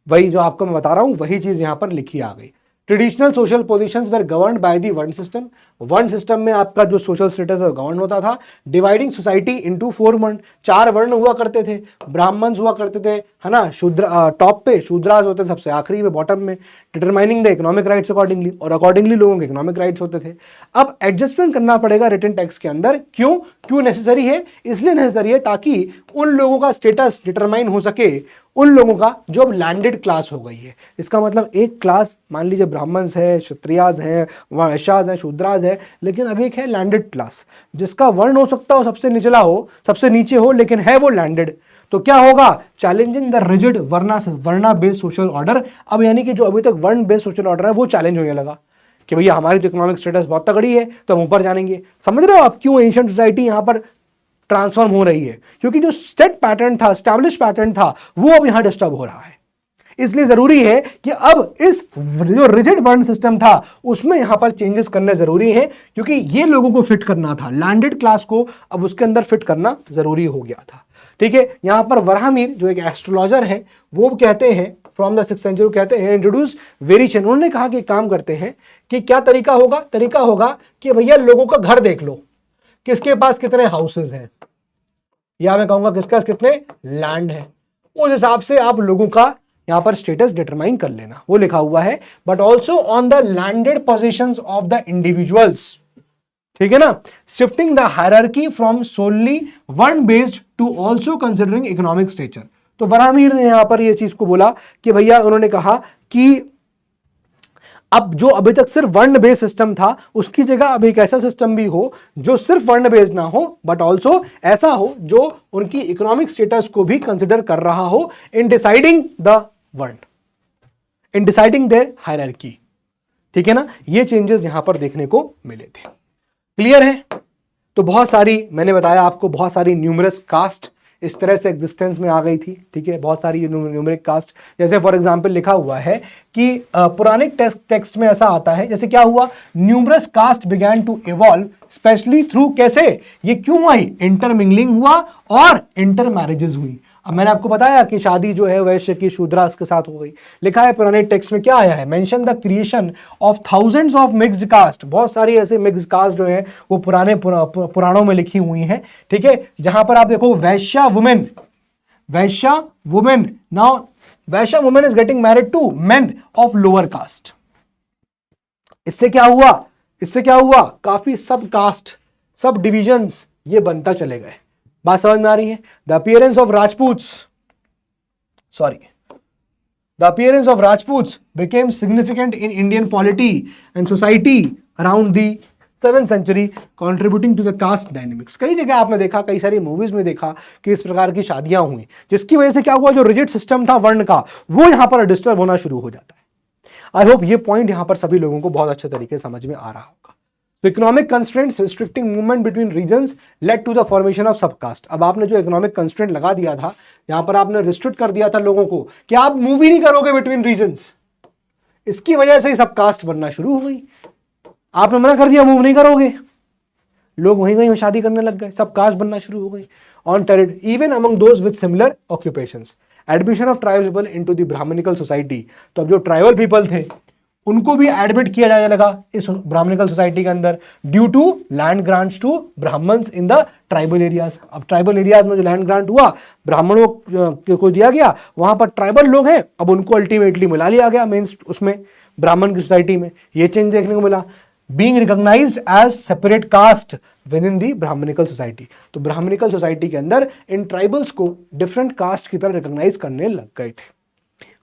वही जो आपको मैं बता रहा हूं वही चीज यहां पर लिखी आ गई। Traditional social positions were governed by the varna system. वर्ण सिस्टम में आपका जो सोशल स्टेटस है गवर्न होता था। डिवाइडिंग सोसाइटी इनटू 4 वर्ण, 4 वर्ण हुआ करते थे, ब्राह्मण्स हुआ करते थे, है ना, शूद्र टॉप पे, शूद्रास होते थे सबसे आखिरी में, बॉटम में, determining the economic rights accordingly, और अकॉर्डिंगली लोगों के इकोनॉमिक राइट्स होते थे। अब एडजस्टमेंट करना पड़ेगा रिटन टेक्स्ट के अंदर। क्यों क्यों नेसेसरी है? इसलिए नेसेसरी है ताकि उन लोगों का स्टेटस डिटरमाइन हो सके, उन लोगों का जो अब लैंडेड क्लास हो गई है। इसका मतलब एक क्लास, मान लीजिए ब्राह्मण्स है, क्षत्रियाज है, वैश्याज है, शूद्राज है, लेकिन अब एक है लैंडेड क्लास, जिसका वर्ण हो सकता हो सबसे निचला हो, सबसे नीचे हो, लेकिन है वो लैंडेड। तो क्या होगा? Challenging the rigid varna based social order. अब यानी कि जो अभी तक वर्ण बेस्ड सोशल ऑर्डर है वो चैलेंज होने लगा कि भैया हमारी तो इकोनॉमिक स्टेटस बहुत तगड़ी है तो हम ऊपर जानेंगे। समझ रहे हो आप क्यों एंशिएंट सोसाइटी यहां पर ट्रांसफॉर्म हो रही है? क्योंकि जो सेट पैटर्न था, स्टैब्लिश पैटर्न था, वो अब यहां डिस्टर्ब हो रहा है। इसलिए जरूरी है कि अब इस जो रिजिड वर्ण सिस्टम था उसमें यहां पर चेंजेस करने जरूरी है, क्योंकि ये लोगों को फिट करना था, लैंडेड क्लास को अब उसके अंदर फिट करना जरूरी हो गया था। ठीक है, यहां पर वराहमिर जो एक एस्ट्रोलॉजर है वो कहते हैं फ्रॉम द 6th सेंचुरी, कहते हैं इंट्रोड्यूस वेरिएशन। उन्होंने कहा कि काम करते हैं कि क्या तरीका होगा? तरीका होगा कि भैया लोगों का घर देख लो, किसके पास कितने हाउसेज हैं, या मैं कहूंगा किसके पास कितने लैंड है, उस हिसाब से आप लोगों का यहां पर स्टेटस डिटरमाइन कर लेना, वो लिखा हुआ है। But also on the landed positions of the individuals, ठीक है ना, shifting the hierarchy from solely varna based to also considering economic stature. तो वराहमिर ने यहां पर यह चीज को बोला कि भैया, उन्होंने कहा कि अब जो अभी तक सिर्फ वर्ण बेस्ड सिस्टम था उसकी जगह अब एक ऐसा सिस्टम भी हो जो सिर्फ वर्ण बेस्ड ना हो, बट ऑल्सो ऐसा हो जो उनकी इकोनॉमिक स्टेटस को भी कंसिडर कर रहा हो इन डिसाइडिंग द वर्ण, इन डिसाइडिंग देयर हायरार्की। ठीक है ना, ये चेंजेस यहां पर देखने को मिले थे। क्लियर है? तो बहुत सारी, मैंने बताया आपको, बहुत सारी न्यूमरस कास्ट इस तरह से एग्जिस्टेंस में आ गई थी। ठीक है, बहुत सारी न्यूमेरिक कास्ट, जैसे फॉर एग्जांपल लिखा हुआ है कि पुराने टेक्स्ट में ऐसा आता है, जैसे क्या हुआ, numerous caste began to evolve specially through, कैसे, ये क्यों आई, इंटरमिंगलिंग हुआ और इंटर मैरिजेस हुई। अब मैंने आपको बताया कि शादी जो है वैश्य की शूद्रास के साथ हो गई। लिखा है पुराने टेक्स्ट में क्या आया है, mention the creation of thousands of mixed caste. बहुत सारी ऐसे मिक्स्ड कास्ट जो है वो पुराणों में लिखी हुई हैं। ठीक है, जहां पर आप देखो Vaishya women, now Vaishya women is getting married to men of lower caste. इससे क्या हुआ, काफी सब कास्ट, सब डिविजन्स ये बनता चले गए। बात समझ में आ रही है? The appearance of Rajputs became significant in Indian polity and society around the 7th century, contributing to the caste dynamics. कई जगह आपने देखा, कई सारी मूवीज में देखा कि इस प्रकार की शादियां हुई, जिसकी वजह से क्या हुआ, जो रिजिड सिस्टम था वर्ण का वो यहां पर डिस्टर्ब होना शुरू हो जाता है। आई होप ये पॉइंट यहां पर सभी लोगों को बहुत अच्छे तरीके से समझ में आ रहा होगा। तो economic constraints restricting movement between regions led to the formation of subcaste. अब आपने जो इकोनॉमिक कंस्ट्रेंट लगा दिया था, यहां पर आपने रिस्ट्रिक्ट कर दिया था लोगों को कि आप मूव ही नहीं करोगे बिटवीन रीजन्स, इसकी वजह से सबकास्ट बनना शुरू हो गई। आपने मना कर दिया, मूव नहीं करोगे, लोग वहीं वहीं शादी करने लग गए, सबकास्ट बनना शुरू हो गई। On tiered even among those with similar occupations, admission of tribal people into the Brahmanical society. तो अब जो ट्राइबल पीपल थे उनको भी एडमिट किया जाने लगा इस ब्राह्मणिकल सोसाइटी के अंदर, due to land grants to Brahmins in the tribal areas. अब ट्राइबल एरियाज में जो लैंड ग्रांट हुआ ब्राह्मणों को दिया गया, वहां पर ट्राइबल लोग हैं, अब उनको अल्टीमेटली मिला लिया गया मेन उसमें ब्राह्मण की सोसाइटी में। ये चेंज देखने को मिला। Being recognised as separate caste within the Brahmanical society, तो ब्राह्मणिकल सोसाइटी के अंदर इन ट्राइबल्स को डिफरेंट कास्ट की तरह रिकॉग्नाइज करने लग गए थे।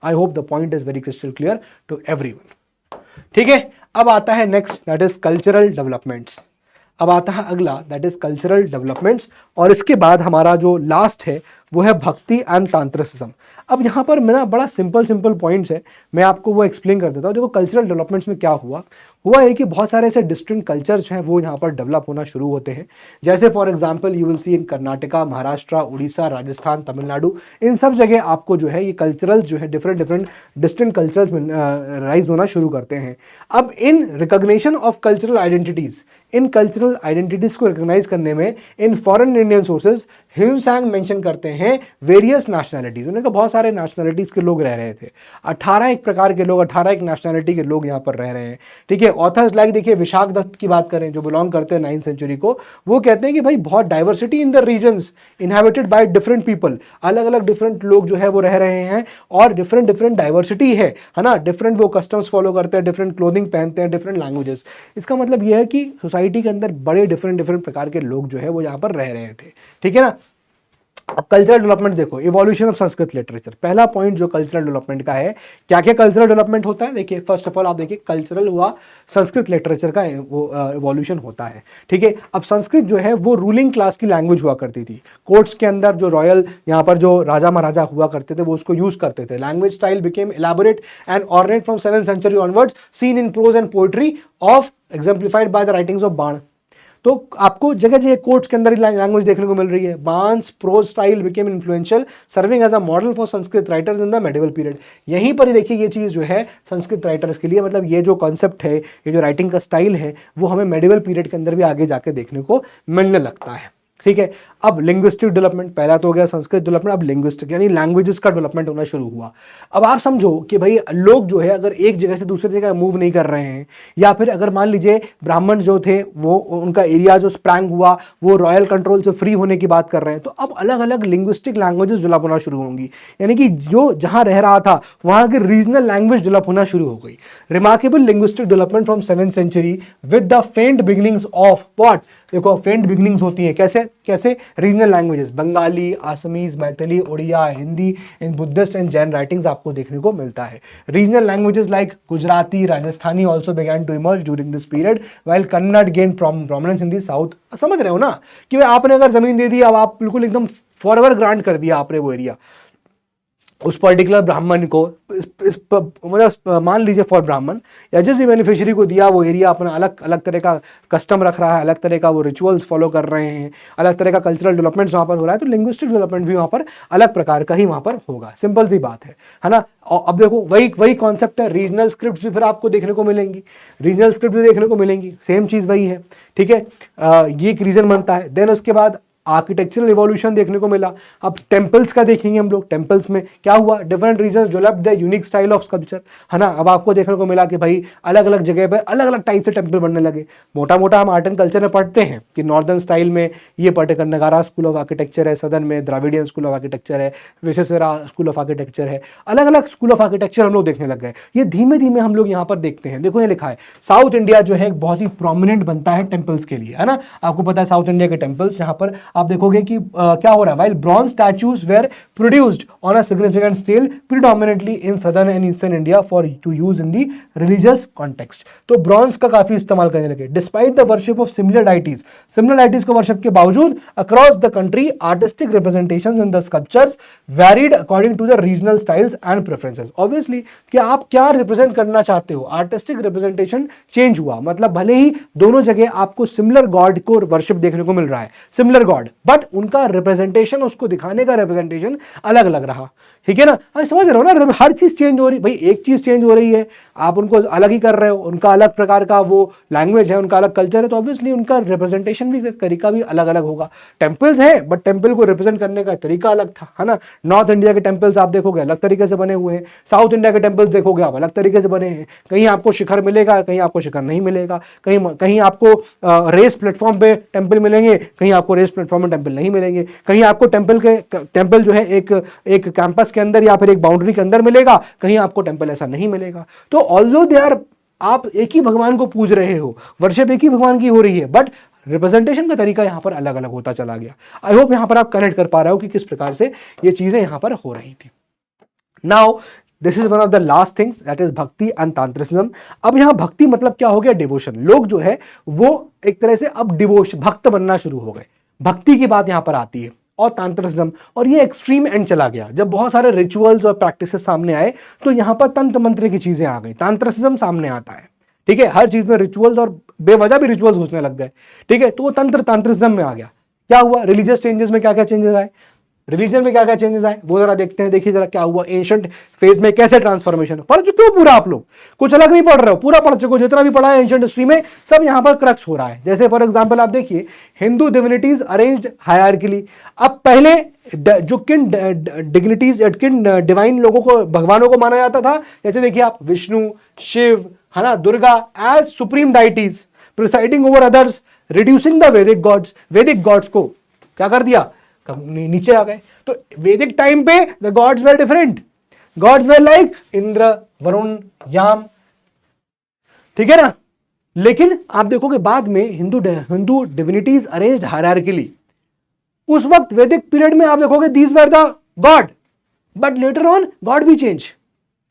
I hope the point is very crystal clear to everyone. ठीक है, अब आता है next, that is cultural developments. अब आता है अगला, दैट इज कल्चरल डेवलपमेंट्स, और इसके बाद हमारा जो लास्ट है वो है भक्ति एंड तांत्रिसिज्म। अब यहाँ पर मेरा बड़ा सिंपल पॉइंट्स है, मैं आपको वो एक्सप्लेन कर देता हूँ। देखो कल्चरल डेवलपमेंट्स में क्या हुआ है कि बहुत सारे ऐसे डिस्टिंक्ट कल्चर्स हैं वो यहाँ पर डेवलप होना शुरू होते हैं। जैसे for example you will see in Karnataka, Maharashtra, Orissa, Rajasthan, Tamil Nadu, इन सब जगह आपको जो है ये कल्चरल जो है डिफरेंट डिस्टिंक्ट कल्चर्स राइज होना शुरू करते हैं। अब in recognition of cultural identities, in cultural identities को रिकॉग्नाइज करने में in foreign Indian sources Hume सांग मेंशन करते हैं वेरियस नेशनलिटीज। उन्होंने कहा बहुत सारे नेशनलिटीज के लोग रह रहे थे, 18 एक प्रकार के लोग, 18 एक नेशनलिटी के लोग यहाँ पर रह रहे हैं, ठीक है। ऑथर्स लाइक देखिए विशाख दत्त की बात करें जो बिलोंग करते हैं 9th सेंचुरी को, वो कहते हैं कि भाई बहुत diversity in the regions inhabited by different people, अलग अलग डिफरेंट लोग जो है वो रह रहे हैं और डिफरेंट डिफरेंट डाइवर्सिटी है ना, डिफरेंट वो कस्टम्स फॉलो करते हैं, डिफरेंट क्लोथिंग पहनते हैं, डिफरेंट लैंग्वेजेस। इसका मतलब यह है कि सोसाइटी के अंदर बड़े डिफरेंट डिफरेंट प्रकार के लोग जो है वो यहाँ पर रह रहे थे, ठीक है ना। अब कल्चरल डेवलपमेंट देखो, इवोल्यूशन ऑफ संस्कृत लिटरेचर, पहला पॉइंट जो कल्चरल डेवलपमेंट का है, क्या क्या कल्चरल डेवलपमेंट होता है। देखिए फर्स्ट ऑफ ऑल आप देखिए कल्चरल हुआ संस्कृत लिटरेचर का वो इवोल्यूशन होता है, ठीक है। अब संस्कृत जो है वो रूलिंग क्लास की लैंग्वेज हुआ करती थी, कोर्ट्स के अंदर जो रॉयल यहाँ पर जो राजा महाराजा हुआ करते थे वो उसको यूज करते थे। Language style became elaborate and ornate from 7th century onwards, seen in prose and poetry of exemplified by the writings of Bana. तो आपको जगह जगह कोर्ट्स के अंदर लैंग्वेज देखने को मिल रही है। Bana's prose style became influential, serving as a model for Sanskrit writers in the medieval period. यहीं पर ही देखिए ये चीज़ जो है संस्कृत राइटर्स के लिए, मतलब ये जो कॉन्सेप्ट है, ये जो राइटिंग का स्टाइल है, वो हमें मेडिवल पीरियड के अंदर भी आगे जाके देखने को मिलने लगता है, ठीक है। अब लिंग्विस्टिक डेवलपमेंट, पहला तो हो गया संस्कृत डेवलपमेंट, अब लिंग्विस्टिक यानी लैंग्वेजेस का डेवलपमेंट होना शुरू हुआ। अब आप समझो कि भाई लोग जो है अगर एक जगह से दूसरी जगह मूव नहीं कर रहे हैं, या फिर अगर मान लीजिए ब्राह्मण जो थे वो उनका एरिया जो स्प्रैंग हुआ वो रॉयल कंट्रोल से फ्री होने की बात कर रहे हैं, तो अब अलग अलग लिंग्विस्टिक लैंग्वेजेस डेवलप होना शुरू होंगी, यानी कि जो जहां रह रहा था वहां की रीजनल लैंग्वेज डेवलप होना शुरू हो गई। Remarkable linguistic development from 7th century with the faint beginnings of what, देखो फेंट बिगिनिंग्स होती है कैसे कैसे, regional languages, Bengali, Assamese, Maithili, Oriya, Hindi, in Buddhist and Jain writings आपको देखने को मिलता है। Regional languages like Gujarati, Rajasthani also began to emerge during this period, while Kannada gain prominence in the south. समझ रहे हो ना कि भाई आपने अगर जमीन दे दी, अब आप बिल्कुल एकदम फॉरएवर ग्रांट कर दिया आपने वो एरिया उस पर्टिकुलर ब्राह्मण को, मतलब मान लीजिए फॉर ब्राह्मण या जिस भी बेनिफिशियरी को दिया वो एरिया अपना अलग अलग तरह का कस्टम रख रहा है, अलग तरह का वो रिचुअल्स फॉलो कर रहे हैं, अलग तरह का कल्चरल डेवलपमेंट वहाँ पर हो रहा है, तो लिंग्विस्टिक डेवलपमेंट भी वहाँ पर अलग प्रकार का ही वहाँ पर होगा। सिंपल सी बात है ना। और अब देखो वही कॉन्सेप्ट है, रीजनल स्क्रिप्ट भी फिर आपको देखने को मिलेंगी, रीजनल स्क्रिप्ट भी देखने को मिलेंगी, सेम चीज़ वही है, ठीक है। ये एक रीजन बनता है। देन उसके बाद आर्किटेक्चरल इवोल्यूशन देखने को मिला। अब टेम्पल्स का देखेंगे हम लोग, टेम्पल्स में क्या हुआ, different regions developed the unique style of sculpture, है ना। अब आपको देखने को मिला कि भाई अलग अलग जगह पे अलग अलग टाइप से टेम्पल बनने लगे। मोटा मोटा हम आर्ट एंड कल्चर में पढ़ते हैं कि नॉर्दर्न स्टाइल में ये पर्टिकुलर नगारा स्कूल ऑफ आर्किटेक्चर है, सदर्न में द्राविडियन स्कूल ऑफ आर्किटेक्चर है, विश्वेश्वरा स्कूल ऑफ आर्किटेक्चर है, अलग अलग स्कूल ऑफ आर्किटेक्चर हम लोग देखने लग गए। ये धीमे धीमे हम लोग यहाँ पर देखते हैं। देखो ये लिखा है साउथ इंडिया जो है एक बहुत ही प्रोमिनेंट बनता है टेम्पल्स के लिए, है ना। आपको पता है साउथ इंडिया के टेम्पल्स, यहाँ पर आप देखोगे कि क्या हो रहा है, while bronze statues were produced on a significant scale predominantly in southern and eastern India for to use in the religious context। तो ब्रॉन्ज का काफी इस्तेमाल करने लगे। Despite the worship of similar deities को वर्शिप के बावजूद across the country artistic representations in the sculptures varied according to the regional styles and preferences. Obviously कि आप क्या रिप्रेजेंट करना चाहते हो, आर्टिस्टिक रिप्रेजेंटेशन चेंज हुआ, मतलब भले ही दोनों जगह आपको सिमिलर गॉड को वर्शिप देखने को मिल रहा है, सिमिलर गॉड, बट उनका रिप्रेजेंटेशन, उसको दिखाने का रिप्रेजेंटेशन अलग अलग रहा, ठीक है ना। समझ रहे हो ना, हर चीज चेंज हो रही, भाई एक चीज चेंज हो रही है, आप उनको अलग ही कर रहे हो, उनका अलग प्रकार का वो लैंग्वेज है, उनका अलग कल्चर है, तो ऑब्वियसली उनका रिप्रेजेंटेशन भी तरीका भी अलग अलग होगा। टेम्पल्स है बट टेम्पल को रिप्रेजेंट करने का तरीका अलग था, है ना। नॉर्थ इंडिया के टेम्पल्स आप देखोगे अलग तरीके से बने हुए हैं, साउथ इंडिया के टेम्पल्स देखोगे आप अलग तरीके से बने हैं। कहीं आपको शिखर मिलेगा, कहीं आपको शिखर नहीं मिलेगा, कहीं आपको रेस प्लेटफॉर्म पे टेम्पल मिलेंगे, कहीं आपको रेस प्लेटफॉर्म में टेम्पल नहीं मिलेंगे, कहीं आपको टेम्पल जो है एक कैंपस के अंदर या फिर एक बाउंड्री के अंदर मिलेगा, कहीं आपको टेम्पल ऐसा नहीं मिलेगा। तो ऑल्दो दे आर, आप एक ही भगवान को पूज रहे हो, वर्शिप एक ही भगवान की हो रही है, बट रिप्रेजेंटेशन का तरीका यहां पर अलग अलग होता चला गया। आई होप यहां पर आप कनेक्ट कर पा रहे हो कि किस प्रकार से ये चीजें यहां पर हो रही थी। Now this is one of the last things, that is bhakti and तांत्रिज्म। अब यहां भक्ति मतलब क्या हो गया, डिवोशन। लोग जो है वो एक तरह से अब भक्त बनना शुरू हो गए, भक्ति की बात यहां पर आती है। और तांत्रिज्म, और ये एक्सट्रीम एंड चला गया जब बहुत सारे रिचुअल्स और प्रैक्टिसेस सामने आए, तो यहां पर तंत्र मंत्र की चीजें आ गई, तांत्रिज्म सामने आता है, ठीक है। हर चीज में रिचुअल्स और बेवजह भी रिचुअल्स घुसने लग गए, ठीक है। तो वो तंत्र तांत्रिज्म में आ गया। क्या हुआ, रिलीजियस चेंजेस में क्या क्या चेंजेस आए, रिलीजन में क्या क्या चेंजेस आए वो जरा देखते हैं। देखिए जरा क्या हुआ एंशिएंट फेज में, कैसे ट्रांसफॉर्मेशन। पढ़ चुके हो पूरा आप लोग, कुछ अलग नहीं पढ़ रहे हो, पूरा पढ़ चुके हो, जितना भी पढ़ा है एंशिएंट हिस्ट्री में सब यहां पर क्रक्स हो रहा है। जैसे फॉर एग्जांपल आप देखिए हिंदू डिविनिटीज अरेंज्ड हायरार्किली। अब पहले जो किन डिग्निटीज किन डिवाइन लोगों को, भगवानों को माना जाता था, जैसे देखिए आप विष्णु, शिव, है ना, Durga as supreme deities presiding over others, reducing the Vedic gods को क्या कर दिया, नीचे आ गए। तो वैदिक टाइम पे the gods were different, gods were like Indra, Varuna, Yama, ठीक है ना। लेकिन आप देखोगे बाद में हिंदू डिविनिटीज अरेंज्ड हायरार्किली। उस वक्त वैदिक पीरियड में आप देखोगे these were the God, but later on God भी चेंज,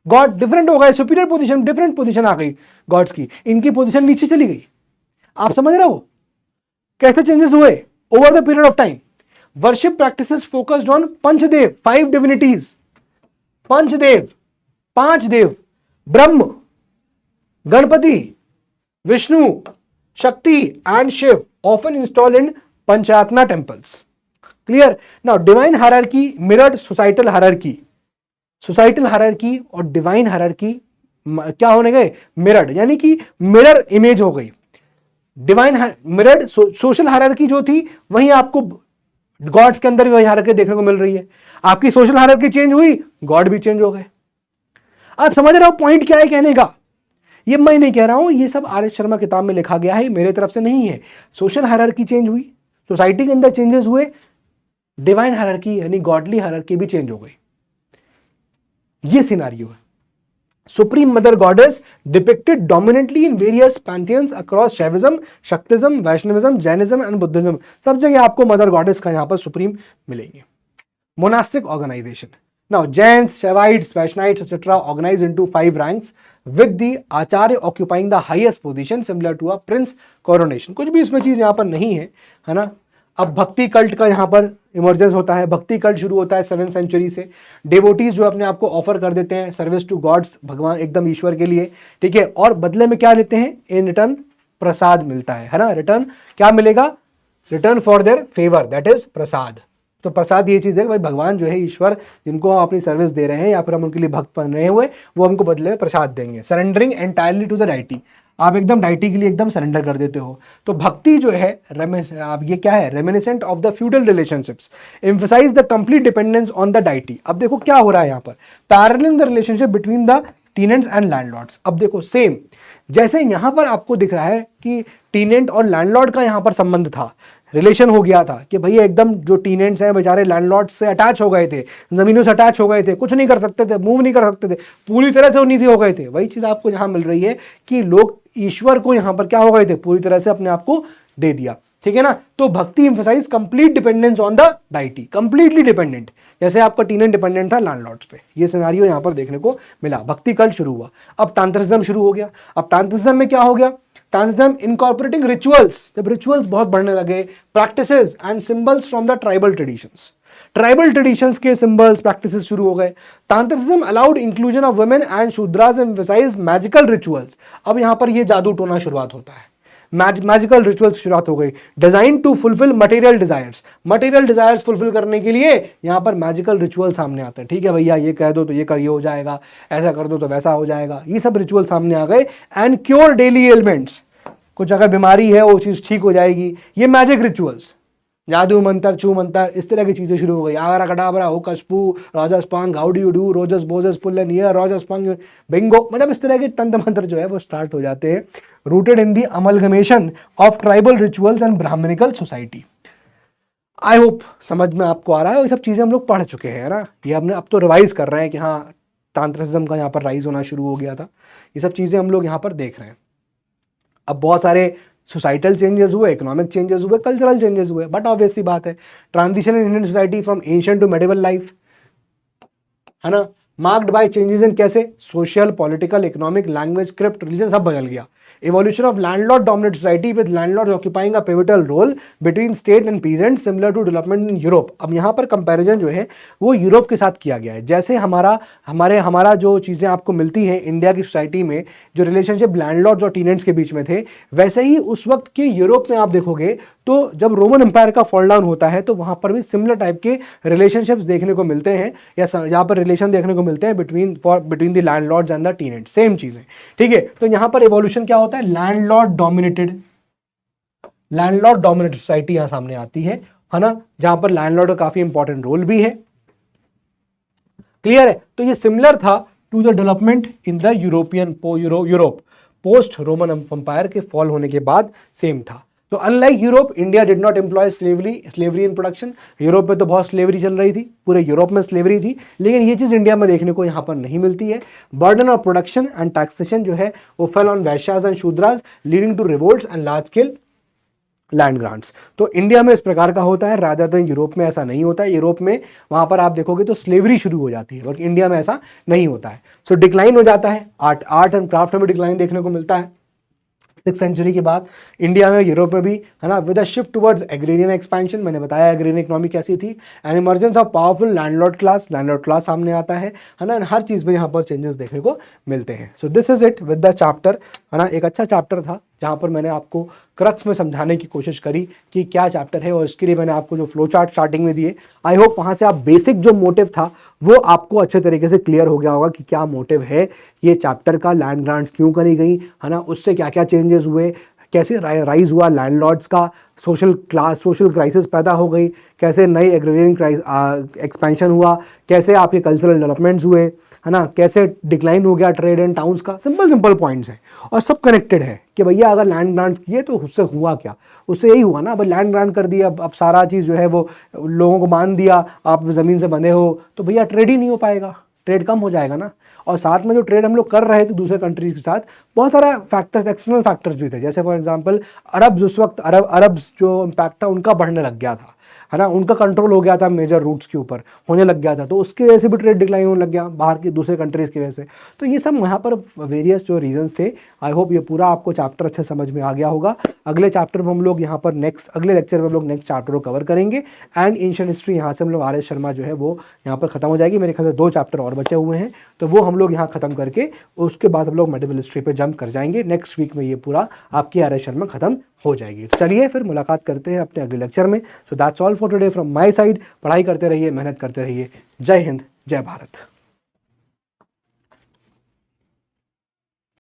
गॉड डिफरेंट हो गए, सुपीरियर पोजीशन, डिफरेंट पोजीशन आ गई गॉड्स की, इनकी पोजीशन नीचे चली गई। आप समझ रहे हो कैसे चेंजेस हुए over the period of time. Worship practices focused on Panchdev, 5 divinities, Panchdev, 5 dev, Brahma, Ganapati, Vishnu, Shakti and Shiva, often installed in panchayatana temples. Clear. Now divine hierarchy mirrored societal hierarchy. Societal hierarchy और डिवाइन हायरार्की क्या होने गए, मिरर्ड, यानी कि मिरर इमेज हो गई। डिवाइन मिरर्ड सोशल हायरार्की जो थी वहीं आपको गॉड्स के अंदर भी वही हायरार्की देखने को मिल रही है। आपकी सोशल हायरार्की चेंज हुई, गॉड भी चेंज हो गए। आप समझ रहे हो पॉइंट क्या है कहने का। ये मैं नहीं कह रहा हूं, ये सब आर एस शर्मा किताब में लिखा गया है, मेरे तरफ से नहीं है। सोशल हायरार्की चेंज हुई, सोसाइटी के अंदर चेंजेस हुए, डिवाइन हायरार्की यानी गॉडली हायरार्की भी चेंज हो गई। ये सिनारियो है। Supreme mother goddess depicted dominantly in various pantheons across Shaivism, Shaktism, Vaishnavism, Jainism and Buddhism. सब जगह आपको मदर गॉडेस का यहां पर सुप्रीम मिलेंगे। Monastic organisation. Now Jains, Shaivites, Vaishnavites etcetera organised into 5 ranks with the acharya occupying the highest position similar to a prince coronation. कुछ भी इसमें चीज यहां पर नहीं है ना। अब भक्ति कल्ट का यहां पर इमर्जेंस होता है। भक्ति कल्ट शुरू होता है 7th सेंचुरी से। डेवोटीज जो अपने आप को ऑफर कर देते हैं सर्विस टू गॉड्स, भगवान एकदम ईश्वर के लिए, ठीक है, और बदले में क्या लेते हैं, इन रिटर्न प्रसाद मिलता है ना। रिटर्न क्या मिलेगा, return for their favour, that is prasad. तो प्रसाद ये चीज है भाई, भगवान जो है ईश्वर जिनको हम अपनी सर्विस दे रहे हैं या फिर हम उनके लिए भक्त बन रहे हुए, वो हमको बदले में प्रसाद देंगे। Surrendering entirely to the deity, आप एकदम डाइटी के लिए एकदम सरेंडर कर देते हो। तो भक्ति जो है आप ये क्या है, reminiscent of the feudal relationships, emphasise the complete dependence on the deity. अब देखो क्या हो रहा है यहाँ पर, paralleling the relationship between the tenants and landlords. अब देखो सेम जैसे यहां पर आपको दिख रहा है कि टीनेंट और लैंडलॉर्ड का यहां पर संबंध था, रिलेशन हो गया था कि भैया एकदम जो टीनेंट्स हैं बेचारे लैंडलॉर्ड से अटैच हो गए थे, जमीनों से अटैच हो गए थे, कुछ नहीं कर सकते थे, मूव नहीं कर सकते थे, पूरी तरह से उन्नीति हो गए थे। वही चीज आपको यहां मिल रही है कि लोग ईश्वर को यहां पर क्या हो गए थे, पूरी तरह से अपने आप को दे दिया, ठीक है ना। तो bhakti emphasise complete dependence on the deity, completely dependent, जैसे आपका टीनेंट डिपेंडेंट था लैंडलॉर्ड्स पे। ये सिनेरियो यहां पर देखने को मिला। भक्ति कल्ट शुरू हुआ, अब तांत्रिज्म शुरू हो गया। अब तांत्रिज्म में क्या हो गया, तांत्रिज्म इनकॉर्पोरेटिंग रिचुअल्स, जब रिचुअल्स बहुत बढ़ने लगे, practices and symbols from the tribal traditions, tribal traditions के सिंबल्स प्रैक्टिसेस शुरू हो गए। Tantrism allowed inclusion of women and Shudras emphasise magical rituals. अब यहां पर ये जादू टोना शुरुआत होता है, मैजिकल रिचुअल्स शुरुआत हो गई। Design to fulfil material desires, material desires fulfil करने के लिए यहां पर मैजिकल रिचुअल सामने आते हैं। ठीक है भैया, ये कह दो तो ये करिए हो जाएगा, ऐसा कर दो तो वैसा हो जाएगा, ये सब रिचुअल सामने आ गए। एंड क्योर डेली एलिमेंट्स, कुछ अगर बीमारी है वो चीज ठीक हो जाएगी, ये मैजिक रिचुअल्स, जादू मंत्र, छू मंत्र, इस तरह की चीजें शुरू हो गई। आगरा कटाबरा, होकस पू, रोजस पांग, हाउडी डू, रोजस बोजस पुल्लन ईयर, रोजस पांग बिंगो, मतलब इस तरह के तंत्र मंत्र जो है वो स्टार्ट हो जाते हैं। Rooted in the amalgamation of tribal rituals and Brahmanical society. I hope समझ में आपको आ रहा है। ये सब चीजें हम लोग पढ़ चुके हैं ना, ये हमने अब तो रिवाइज कर रहे हैं कि हाँ तांत्रिज्म का यहाँ पर राइज होना शुरू हो गया था। ये सब चीजें हम लोग यहाँ पर देख रहे हैं। अब बहुत सारे सोसाइटल चेंजेस हुए, इकोनॉमिक चेंजेस हुए, कल्चरल चेंजेस हुए, बट ऑब्वियस सी बात है transition in Indian society from ancient to medieval life, है ना। Marked by changes in caste, social, political, economic, language, script, religion, सब बदल गया। Evolution of landlord dominant society with landlords occupying a pivotal role between state and peasants similar to development in Europe। अब यहाँ पर comparison जो है वो Europe के साथ किया गया है। जैसे हमारा जो चीज़ें आपको मिलती हैं इंडिया की सोसाइटी में, जो रिलेशनशिप लैंडलॉर्ड्स और टीनेंट्स के बीच में थे, वैसे ही उस वक्त के यूरोप में आप देखोगे तो जब रोमन एम्पायर का फॉल डाउन होता है तो वहाँ पर भी सिमिलर टाइप के रिलेशनशिप्स देखने को मिलते हैं, या यहाँ पर रिलेशन देखने को मिलते हैं between the landlords and the tenants, same चीज़ें। ठीक है, तो यहाँ पर एवोल्यूशन क्या होता है, लैंडलॉर्ड डोमिनेटेड सोसाइटी यहां सामने आती है ना, जहां पर लैंडलॉर्ड का काफी इंपॉर्टेंट रोल भी है। क्लियर है? तो ये सिमिलर था to the development in the Europe post Roman empire के फॉल होने के बाद सेम था। तो unlike Europe, India did not employ slavery in production. Europe में तो बहुत स्लेवरी चल रही थी, पूरे यूरोप में स्लेवरी थी, लेकिन ये चीज़ इंडिया में देखने को यहाँ पर नहीं मिलती है। Burden of production and taxation जो है वो fell on Vaishyas and Shudras leading to revolts and large scale land grants. तो इंडिया में इस प्रकार का होता है, रादर देन यूरोप में ऐसा नहीं होता है। यूरोप में वहां पर आप देखोगे तो स्लेवरी शुरू हो जाती है, बल्कि इंडिया में ऐसा नहीं होता है। सो डिक्लाइन हो जाता है, आर्ट एंड क्राफ्ट में भी डिक्लाइन देखने को मिलता है 6th सेंचुरी के बाद, इंडिया में, यूरोप में भी, है ना, with a shift towards agrarian expansion. मैंने बताया एग्रेरियन इकोनॉमी कैसी थी, and emergence of powerful landlord class सामने आता है ना, हर चीज़ में यहाँ पर चेंजेस देखने को मिलते हैं। So this is it with the chapter, है ना। एक अच्छा चैप्टर था जहाँ पर मैंने आपको क्रक्स में समझाने की कोशिश करी कि क्या चैप्टर है, और इसके लिए मैंने आपको जो फ्लो चार्ट स्टार्टिंग में दिए, आई होप वहाँ से आप बेसिक जो मोटिव था वो आपको अच्छे तरीके से क्लियर हो गया होगा कि क्या मोटिव है ये चैप्टर का, लैंड ग्रांट्स क्यों करी गई, है ना, उससे क्या क्या चेंजेस हुए, कैसे राइज हुआ लैंडलॉर्ड्स का, सोशल क्राइसिस पैदा हो गई, कैसे नई एग्रेरियन एक्सपेंशन हुआ, कैसे आपके कल्चरल डेवलपमेंट्स हुए, है ना, कैसे डिक्लाइन हो गया ट्रेड एंड टाउन्स का। सिंपल पॉइंट्स हैं और सब कनेक्टेड है कि भैया अगर लैंड ग्रांट्स किए तो उससे हुआ क्या, उससे यही हुआ ना, अब लैंड ग्रांट कर दिया, अब सारा चीज़ जो है वो लोगों को मान दिया, आप ज़मीन से बने हो, तो भैया ट्रेड ही नहीं हो पाएगा, ट्रेड कम हो जाएगा ना। और साथ में जो ट्रेड हम लोग कर रहे थे दूसरे कंट्रीज के साथ, बहुत सारा फैक्टर्स, एक्सटर्नल फैक्टर्स भी थे, जैसे फॉर एग्जांपल अरब्स, उस वक्त अरब्स जो इम्पैक्ट था उनका बढ़ने लग गया था, है ना, उनका कंट्रोल हो गया था मेजर रूट्स के ऊपर, होने लग गया था, तो उसकी वजह से भी ट्रेड डिक्लाइन होने लग गया बाहर की दूसरे कंट्रीज़ की वजह से। तो ये सब यहाँ पर वेरियस जो रीजंस थे। आई होप ये पूरा आपको चैप्टर अच्छे समझ में आ गया होगा। अगले चैप्टर में हम लोग यहाँ पर अगले लेक्चर में हम लोग नेक्स्ट चैप्टर को कवर करेंगे, एंड एंशिएंट हिस्ट्री यहाँ से हम लोग आर एस शर्मा जो है वो यहाँ पर खत्म हो जाएगी। मेरे ख्याल से 2 चैप्टर और बचे हुए हैं, तो वो हम लोग यहाँ खत्म करके उसके बाद हम लोग मेडिवल हिस्ट्री पे जंप कर जाएंगे। नेक्स्ट वीक में ये पूरा आपकी आर एस शर्मा खत्म हो जाएगी। तो चलिए फिर मुलाकात करते हैं अपने अगले लेक्चर में। So that's all for today from my side. पढ़ाई करते रहिए, मेहनत करते रहिए। जय हिंद, जय भारत।